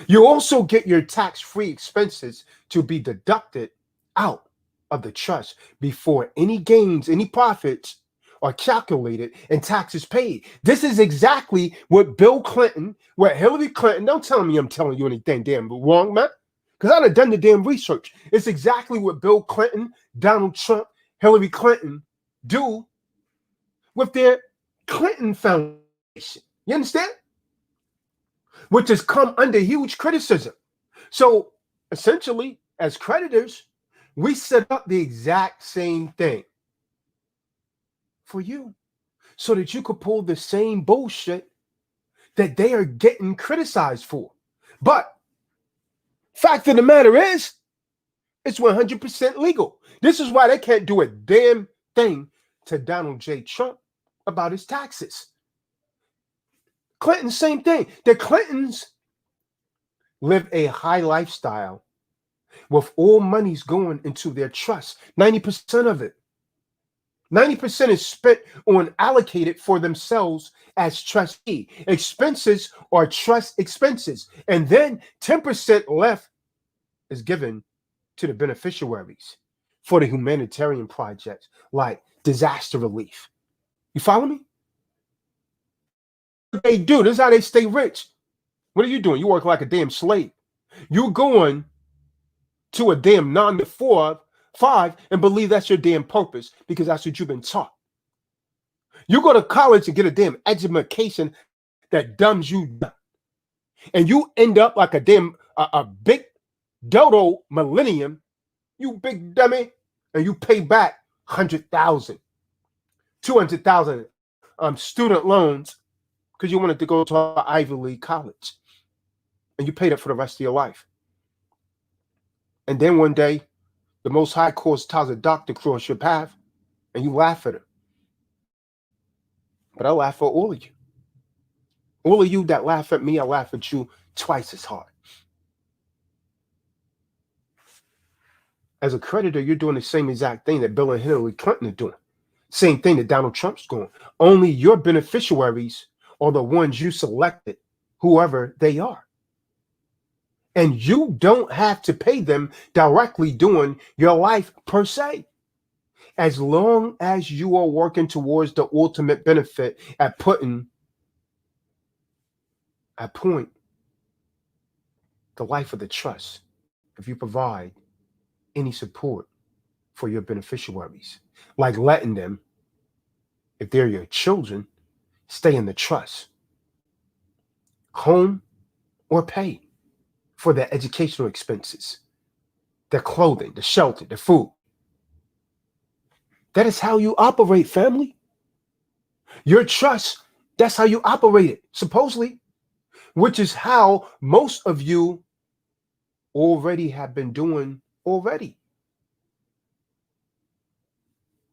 You also get your tax-free expenses to be deducted out of the trust before any gains, any profits are calculated and taxes paid. This is exactly what Bill Clinton, what Hillary Clinton, don't tell me I'm telling you anything damn wrong, man, because I've done the damn research. It's exactly what Bill Clinton, Donald Trump, Hillary Clinton do with their Clinton Foundation. You understand? Which has come under huge criticism. So essentially, as creditors, we set up the exact same thing for you so that you could pull the same bullshit that they are getting criticized for. But fact of the matter is, it's 100% legal. This is why they can't do a damn thing to Donald J. Trump about his taxes. Clinton, same thing. The Clintons live a high lifestyle with all monies going into their trust. 90% of it. 90% is spent on allocated for themselves as trustee. Expenses are trust expenses. And then 10% left is given to the beneficiaries for the humanitarian projects like disaster relief. You follow me? They do. This is how they stay rich. What are you doing? You work like a damn slave. You're going to a damn 9 to 4, 5 and believe that's your damn purpose because that's what you've been taught. You go to college and get a damn education that dumbs you down. And you end up like a damn a big dodo millennium, you big dummy, and you pay back 100,000, 200,000 student loans because you wanted to go to an Ivy League college. And you paid it for the rest of your life. And then one day, the Most High calls tells a doctor cross your path, and you laugh at him. But I laugh at all of you. All of you that laugh at me, I laugh at you twice as hard. As a creditor, you're doing the same exact thing that Bill and Hillary Clinton are doing. Same thing that Donald Trump's doing. Only your beneficiaries are the ones you selected, whoever they are. And you don't have to pay them directly during your life per se. As long as you are working towards the ultimate benefit at point the life of the trust, if you provide any support for your beneficiaries, like letting them, if they're your children, stay in the trust, home or pay for their educational expenses, their clothing, the shelter, the food. That is how you operate, family. Your trust, that's how you operate it, supposedly, which is how most of you already have been doing already.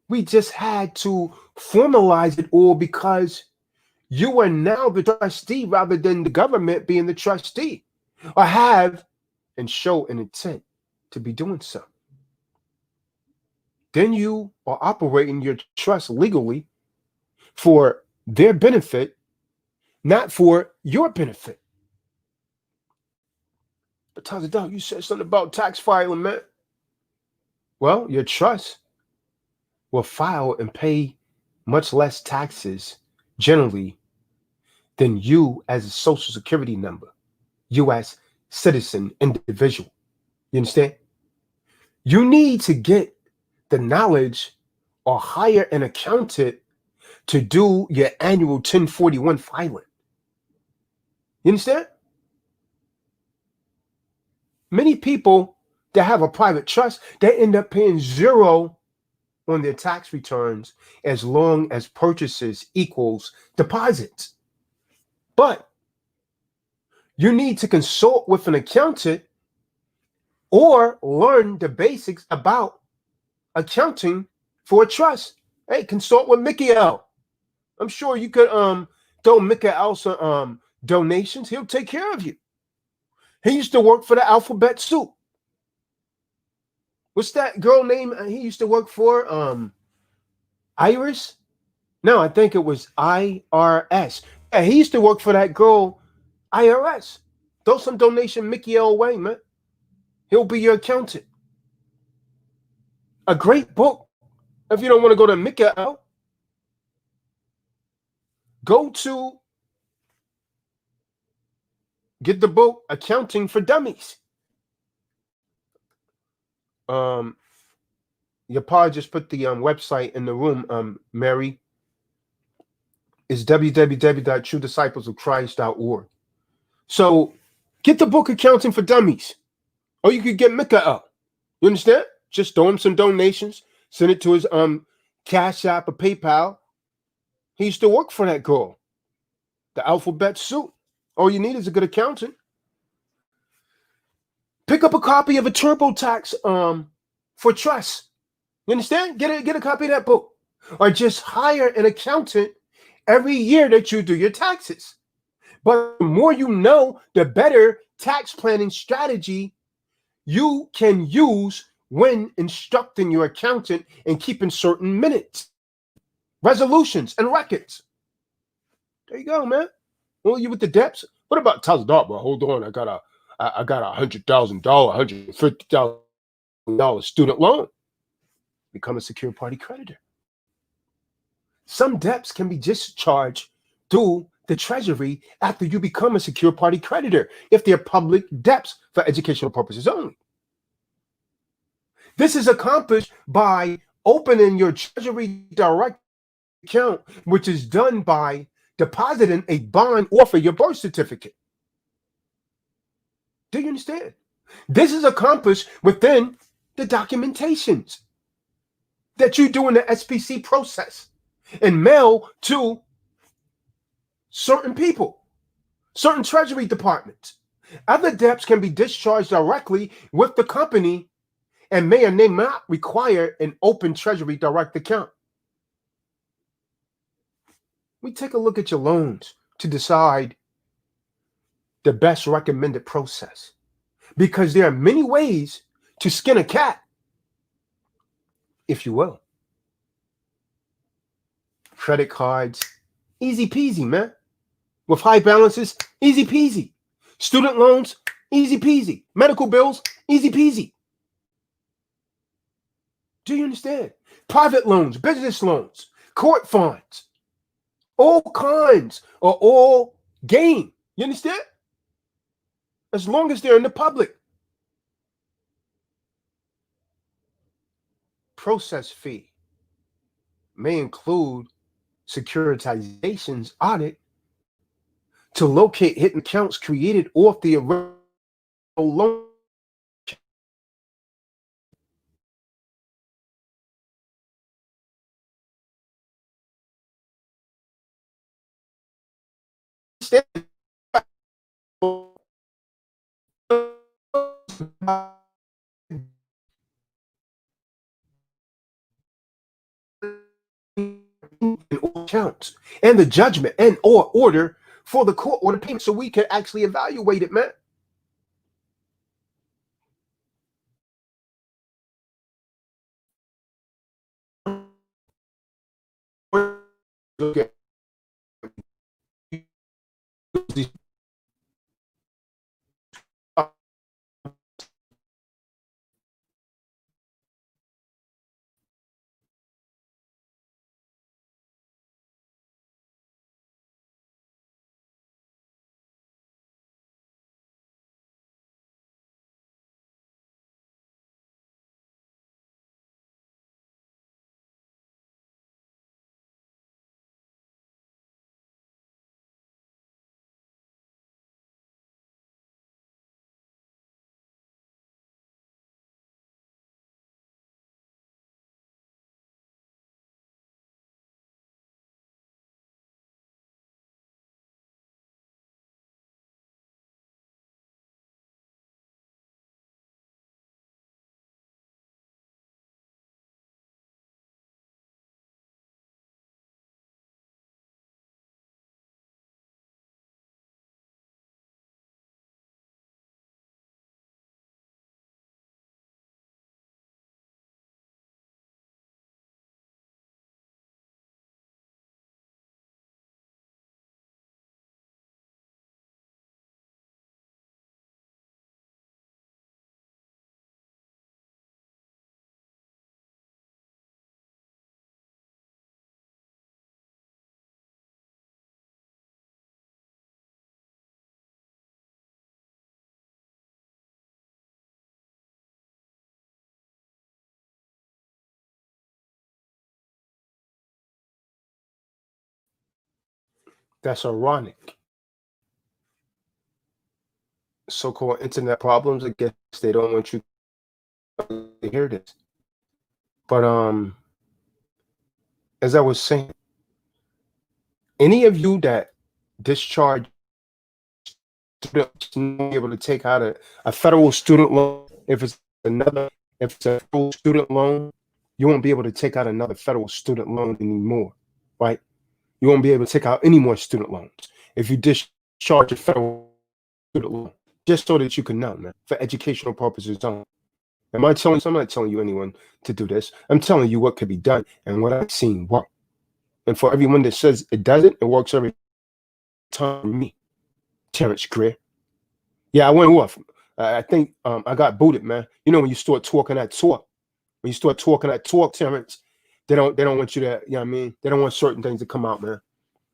We just had to formalize it all because You are now the trustee rather than the government being the trustee, or have and show an intent to be doing so. Then you are operating your trust legally for their benefit, not for your benefit. But Tazadal, you said something about tax filing, man. Well, your trust will file and pay much less taxes generally than you as a social security number, you as citizen individual. You understand? You need to get the knowledge or hire an accountant to do your annual 1041 filing. You understand? Many people that have a private trust, they end up paying zero on their tax returns as long as purchases equals deposits. But you need to consult with an accountant or learn the basics about accounting for a trust. Hey, consult with Mickey L. I'm sure you could throw Mickey L some donations. He'll take care of you. He used to work for the Alphabet Soup. What's that girl name he used to work for? Iris? No, I think it was IRS. Yeah, he used to work for that girl, IRS. Throw some donation Mickey L away, man. He'll be your accountant. A great book. If you don't want to go to Mickey L, go to get the book Accounting for Dummies. Your pa just put the website in the room, Mary. Is www.truedisciplesofchrist.org. So get the book Accounting for Dummies. Or you could get Mika up. You understand? Just throw him some donations, send it to his Cash App or PayPal. He used to work for that girl. The Alphabet Soup. All you need is a good accountant. Pick up a copy of a TurboTax for trust. You understand? Get a copy of that book. Or just hire an accountant every year that you do your taxes. But the more you know, the better tax planning strategy you can use when instructing your accountant and keeping certain minutes, resolutions, and records. There you go, man. Well, you with the debts? What about $1,000? Bro, hold on. I got a $100,000, $150,000 student loan. Become a secure party creditor. Some debts can be discharged through the Treasury after you become a secure party creditor if they're public debts for educational purposes only. This is accomplished by opening your Treasury Direct account, which is done by depositing a bond off of your birth certificate. Do you understand? This is accomplished within the documentations that you do in the SPC process and mail to certain people, certain Treasury departments. Other debts can be discharged directly with the company and may or may not require an open Treasury Direct account. We take a look at your loans to decide the best recommended process because there are many ways to skin a cat, if you will. Credit cards, easy peasy, man. With high balances, easy peasy. Student loans, easy peasy. Medical bills, easy peasy. Do you understand? Private loans, business loans, court fines, all kinds are all game. You understand? As long as they're in the public. Process fee may include securitizations audit to locate hidden accounts created off the original loan. accounts and the judgment and or order for the court or the payment so we can actually evaluate it, man. Okay. That's ironic. So-called internet problems. I guess they don't want you to hear this. But as I was saying, any of you that discharge students not be able to take out a federal student loan, if it's a federal student loan, you won't be able to take out another federal student loan anymore, right? You won't be able to take out any more student loans if you discharge a federal student loan, just so that you can know, man, for educational purposes only. I'm not telling you anyone to do this. I'm telling you what could be done and what I've seen work. And for everyone that says it doesn't, it works every time for me. Terrence Greer. Yeah, I went off. I think I got booted, man. You know when you start talking that talk, Terrence, they don't want you to, you know what I mean? They don't want certain things to come out, man.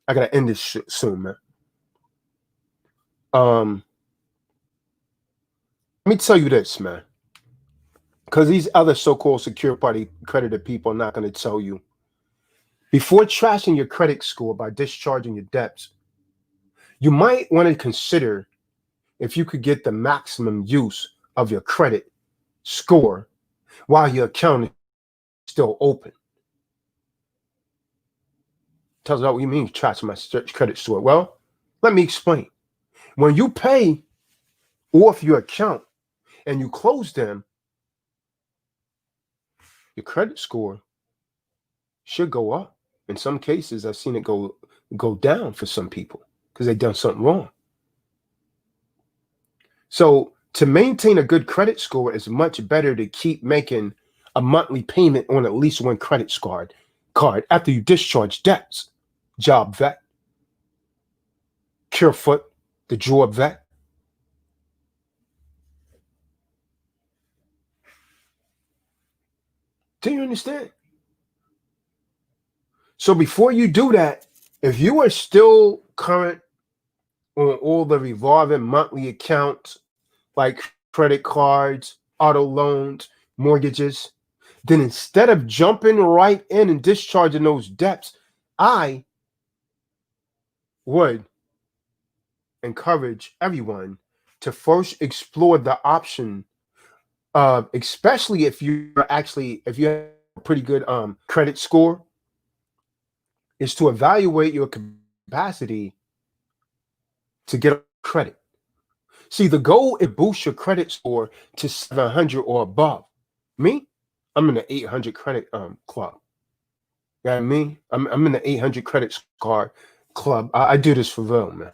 I gotta end this shit soon, man. Let me tell you this, man. Because these other so-called secure party creditor people are not gonna tell you. Before trashing your credit score by discharging your debts, you might want to consider if you could get the maximum use of your credit score while your account is still open. Tells us what you mean, trash my credit score. Well, let me explain. When you pay off your account and you close them, your credit score should go up. In some cases, I've seen it go down for some people because they've done something wrong. So to maintain a good credit score, it's much better to keep making a monthly payment on at least one credit card after you discharge debts. Job vet, Carefoot, the drawer vet. Do you understand? So before you do that, if you are still current on all the revolving monthly accounts like credit cards, auto loans, mortgages, then instead of jumping right in and discharging those debts, I would encourage everyone to first explore the option of, especially if you have a pretty good credit score, is to evaluate your capacity to get credit. See, the goal is boost your credit score to 700 or above. Me, I'm in the 800 credit club. You know what I mean? I'm in the 800 credit card club. I do this for real, man.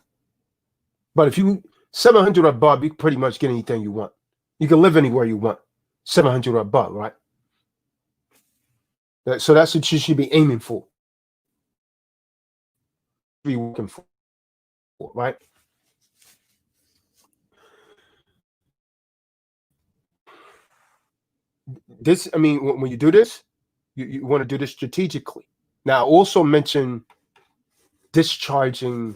But if you 700 or above, you can pretty much get anything you want. You can live anywhere you want. 700 or above, right? So that's what you should be aiming for. Be working for, right? This, I mean, when you do this, you want to do this strategically. Now, I also mention discharging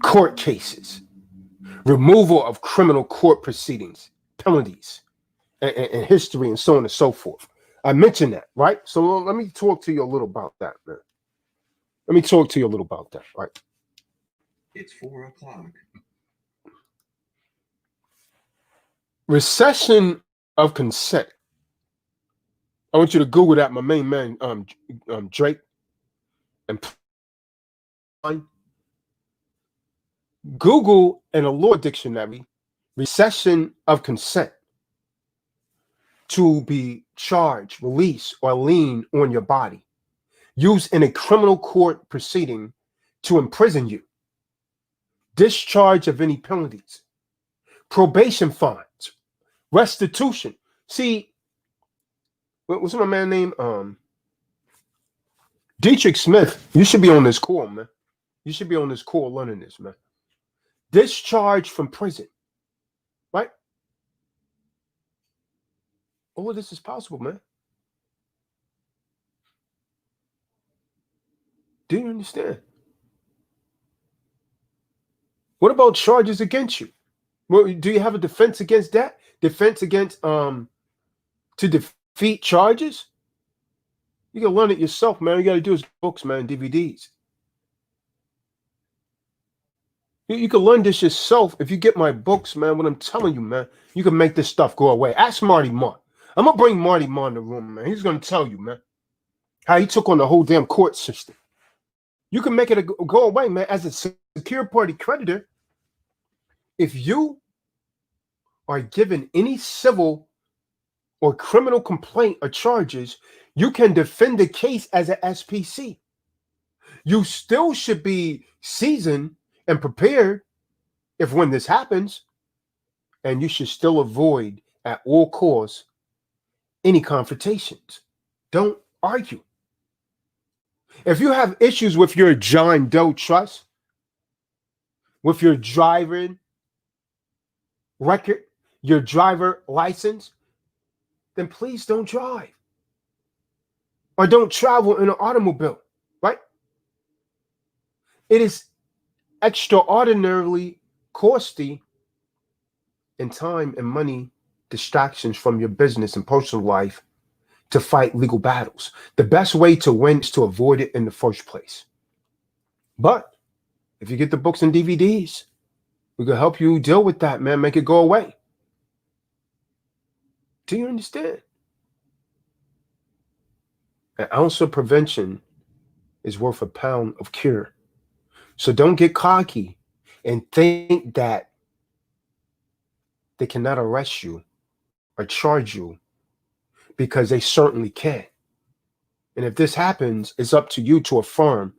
court cases, removal of criminal court proceedings, penalties, and history, and so on and so forth. I mentioned that, right? So let me talk to you a little about that, man. Let me talk to you a little about that, right? It's 4 o'clock. Recession of consent. I want you to Google that, my main man, Drake, and Google in a law dictionary, recession of consent to be charged, released, or lien on your body, used in a criminal court proceeding to imprison you, discharge of any penalties, probation fines, restitution. See, what's my man name? Dietrich Smith. You should be on this call, man. You should be on this call learning this, man. Discharge from prison, right? All of this is possible, man. Do you understand? What about charges against you? Well, do you have a defense against that? Defense against to defeat charges? You can learn it yourself, man. All you got to do is books, man, DVDs. You can learn this yourself. If you get my books, man, what I'm telling you, man, you can make this stuff go away. Ask Marty Marr. I'm going to bring Marty Marr in the room, man. He's going to tell you, man, how he took on the whole damn court system. You can make it go away, man. As a secured party creditor, if you are given any civil or criminal complaint or charges, you can defend the case as an SPC. You still should be seasoned and prepared if when this happens, and you should still avoid at all costs any confrontations. Don't argue. If you have issues with your John Doe trust, with your driving record, your driver license, then please don't drive or don't travel in an automobile, right? It is extraordinarily costly in time and money, distractions from your business and personal life to fight legal battles. The best way to win is to avoid it in the first place. But if you get the books and DVDs, we can help you deal with that, man. Make it go away. Do you understand? An ounce of prevention is worth a pound of cure. So don't get cocky and think that they cannot arrest you or charge you, because they certainly can. And if this happens, it's up to you to affirm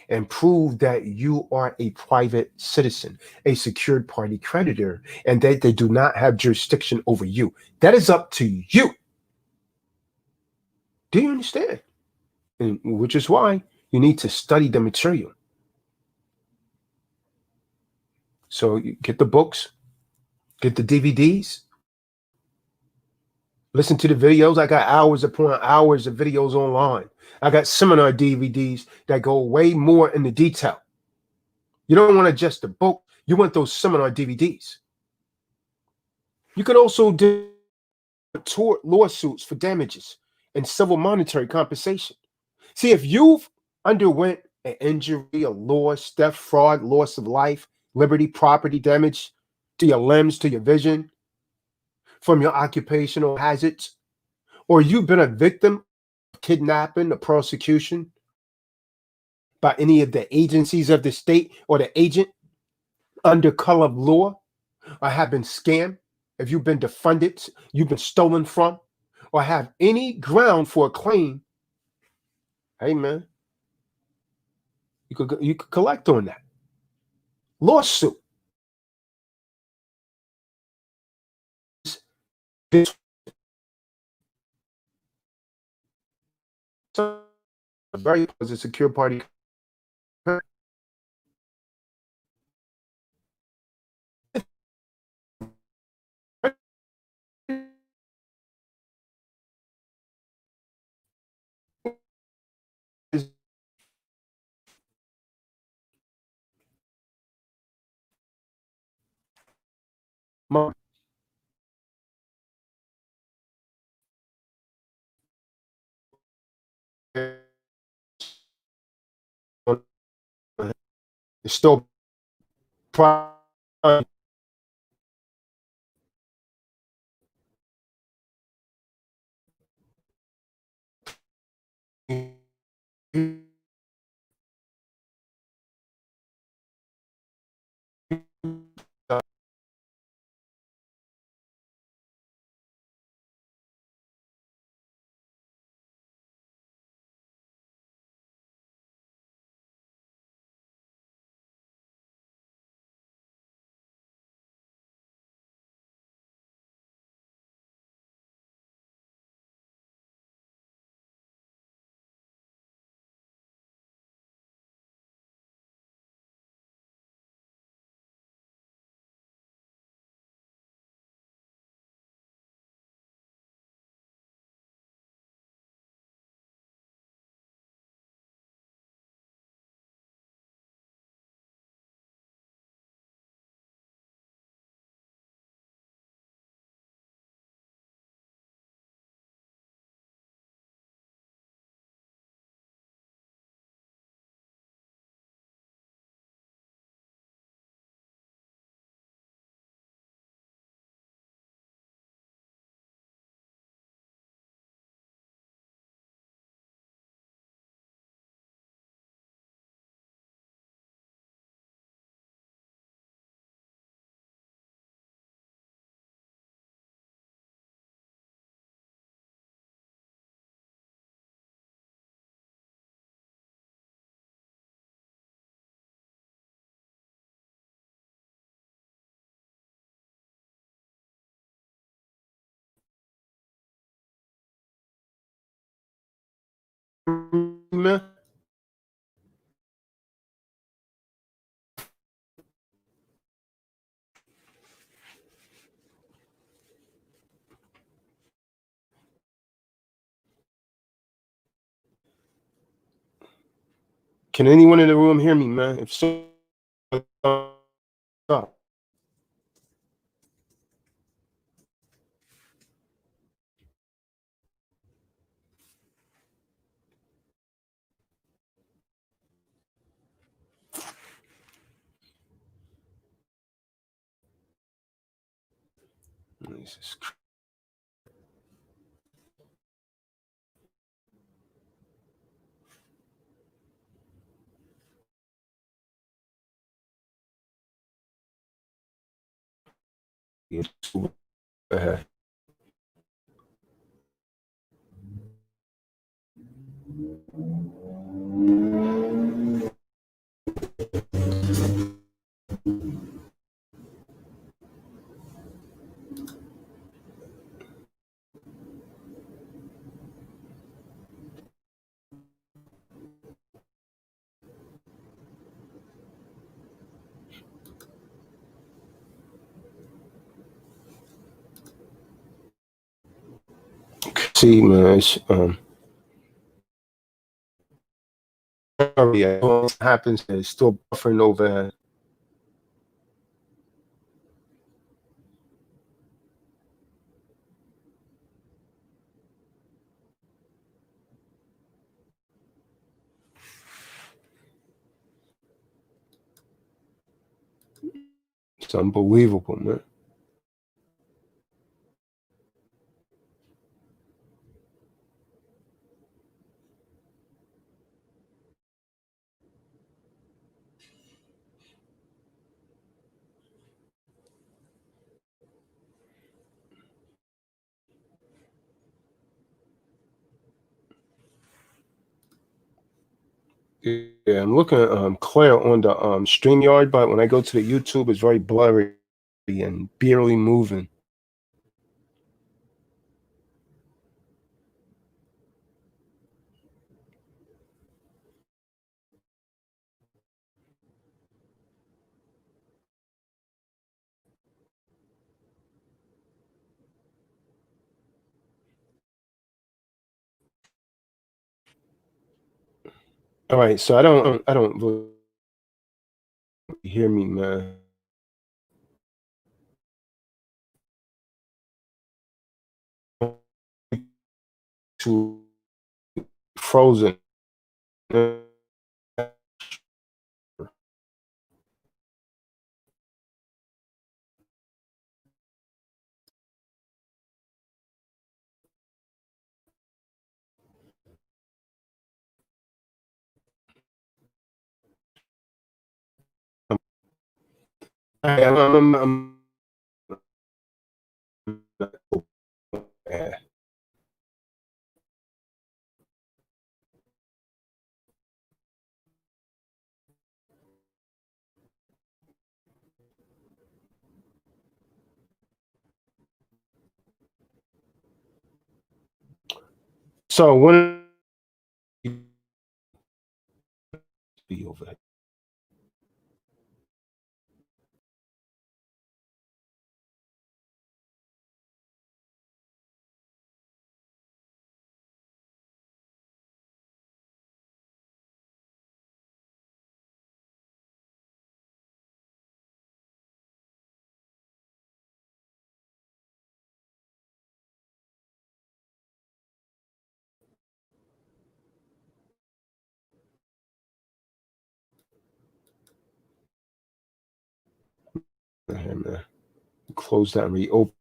and prove that you are a private citizen, a secured party creditor, and that they do not have jurisdiction over you. That is up to you. Do you understand? And which is why you need to study the material. So you get the books, get the DVDs, listen to the videos. I got hours upon hours of videos online. I got seminar DVDs that go way more into detail. You don't want just the book. You want those seminar DVDs. You could also do tort lawsuits for damages and civil monetary compensation. See, if you've underwent an injury, a loss, theft, fraud, loss of life, liberty, property damage to your limbs, to your vision, from your occupational hazards, or you've been a victim of kidnapping or prosecution by any of the agencies of the state or the agent under color of law, or have been scammed, if you've been defunded, you've been stolen from, or have any ground for a claim, hey man, you could collect on that. Lawsuit. This very was a secure party. It's still Can anyone in the room hear me, man? If so, up. Jesus Christ. See, man, what happens is still buffering over. It's unbelievable, man. Yeah, I'm looking clear on the StreamYard, but when I go to the YouTube, it's very blurry and barely moving. All right, so I don't really hear me, man. To frozen. I'm so when you be over here, man. Close that and reopen.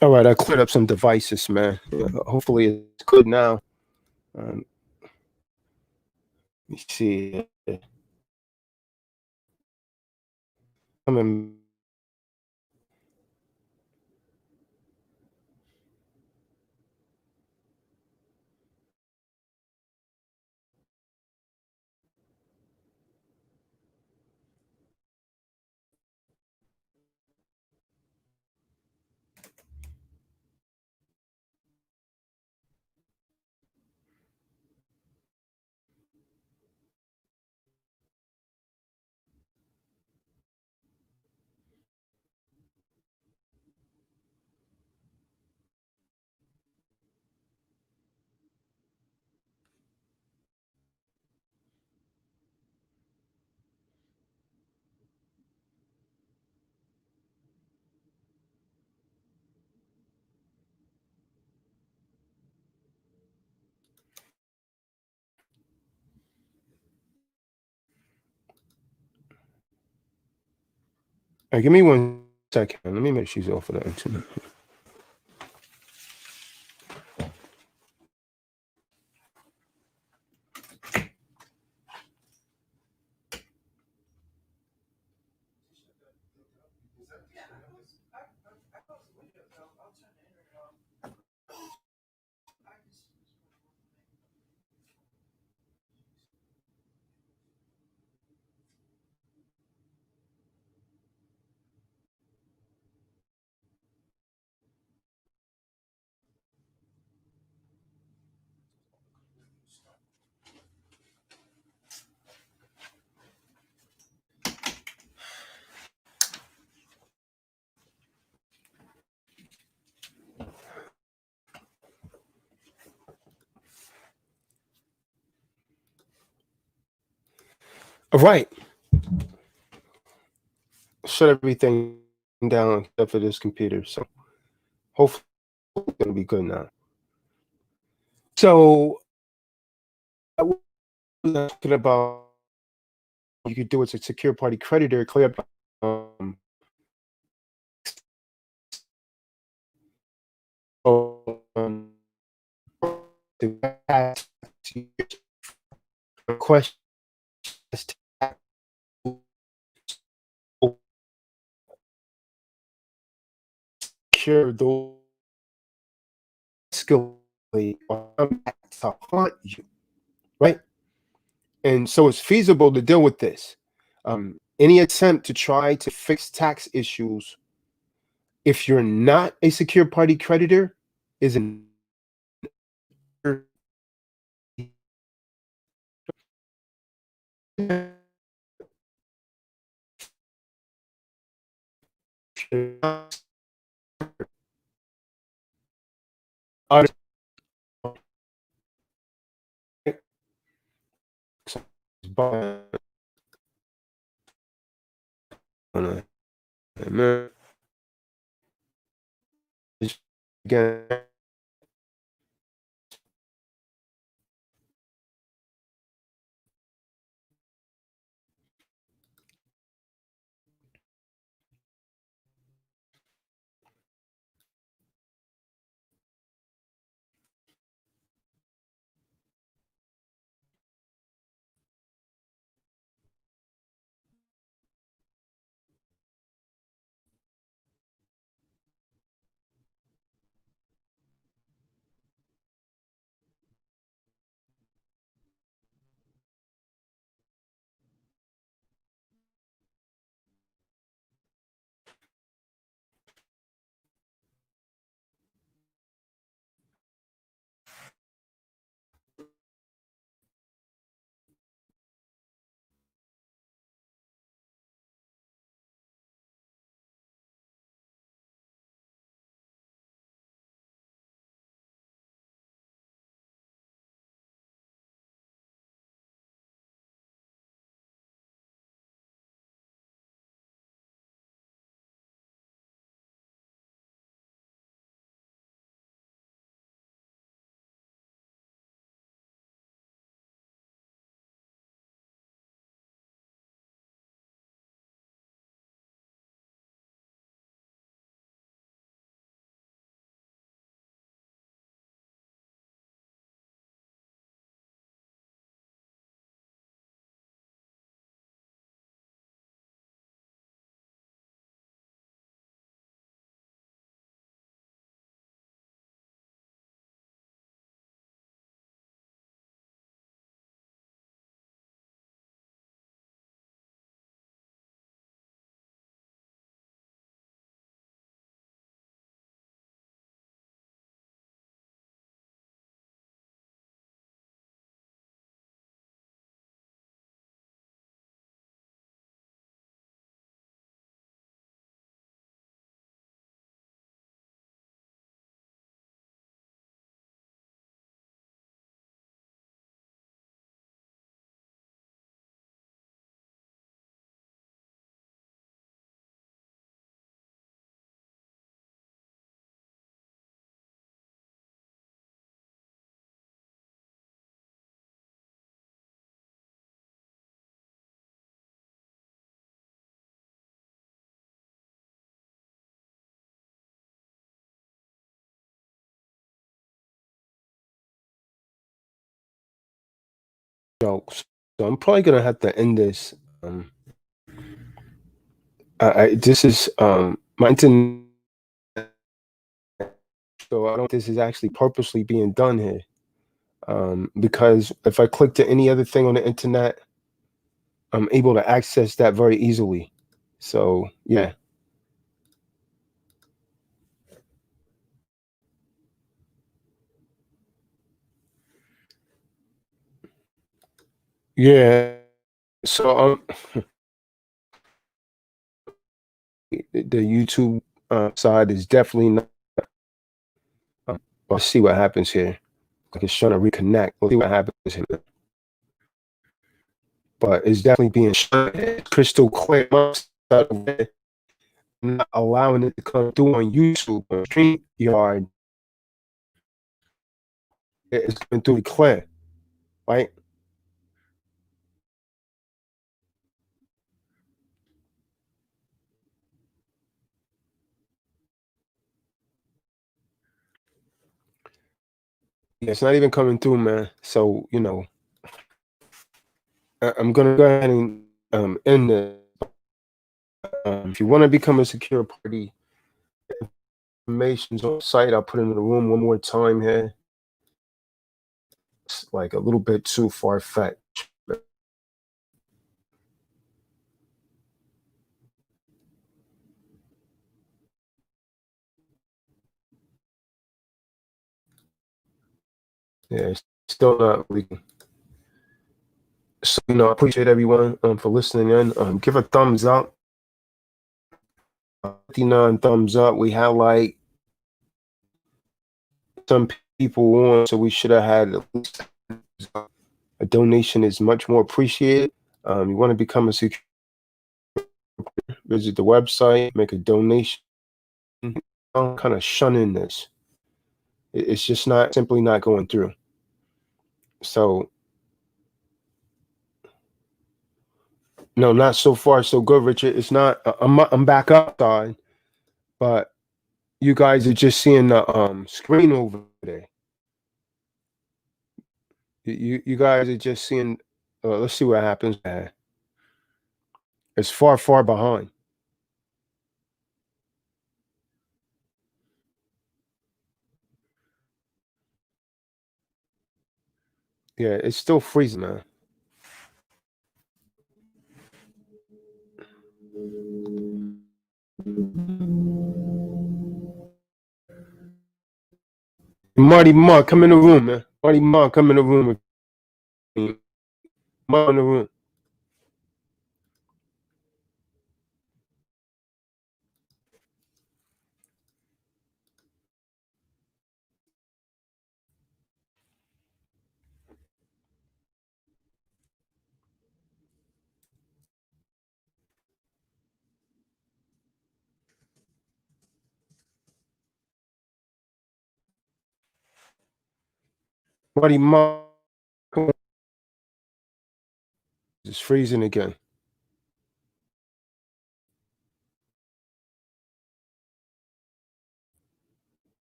All right, I cleared up some devices, man. Hopefully it's good now. Let me see. I'm in. Give me 1 second. Let me make sure she's off of the internet. All right. Shut everything down except for this computer. So hopefully it's gonna be good now. So I was talking about you could do as a secure party creditor, clear up um the question secure those skills to haunt you, right? And so it's feasible to deal with this. Any attempt to try to fix tax issues if you're not a secure party creditor is an again. jokes. So I'm probably gonna have to end this. This is my internet, so I don't. This is actually purposely being done here. Because if I click to any other thing on the internet, I'm able to access that very easily. So yeah, yeah. So the YouTube side is definitely not. Let's see what happens here. Like it's trying to reconnect. We'll see what happens here. But it's definitely being crystal clear. Not allowing it to come through on YouTube or StreamYard. It's coming through clear, right? Yeah, it's not even coming through, man. So I'm gonna go ahead and end this. If you want to become a secure party, information's on the site. I'll put it in the room one more time here. It's like a little bit too far fetched. Yeah, it's still not leaking. So I appreciate everyone for listening in. Give a thumbs up. 59 thumbs up. We had like some people on, so we should have had at least a donation is much more appreciated. You want to become a secure, visit the website, make a donation. I'm kind of shunning this. It's just not simply not going through. So no, not so far so good, Richard. It's not. I'm back outside, but you guys are just seeing the screen over there. You guys are just seeing. Let's see what happens. It's far behind. Yeah, it's still freezing, man. Marty Mark, come in the room, man. Marty Mark, come in the room. Mark in the room. Marty Mark, come on. It's freezing again.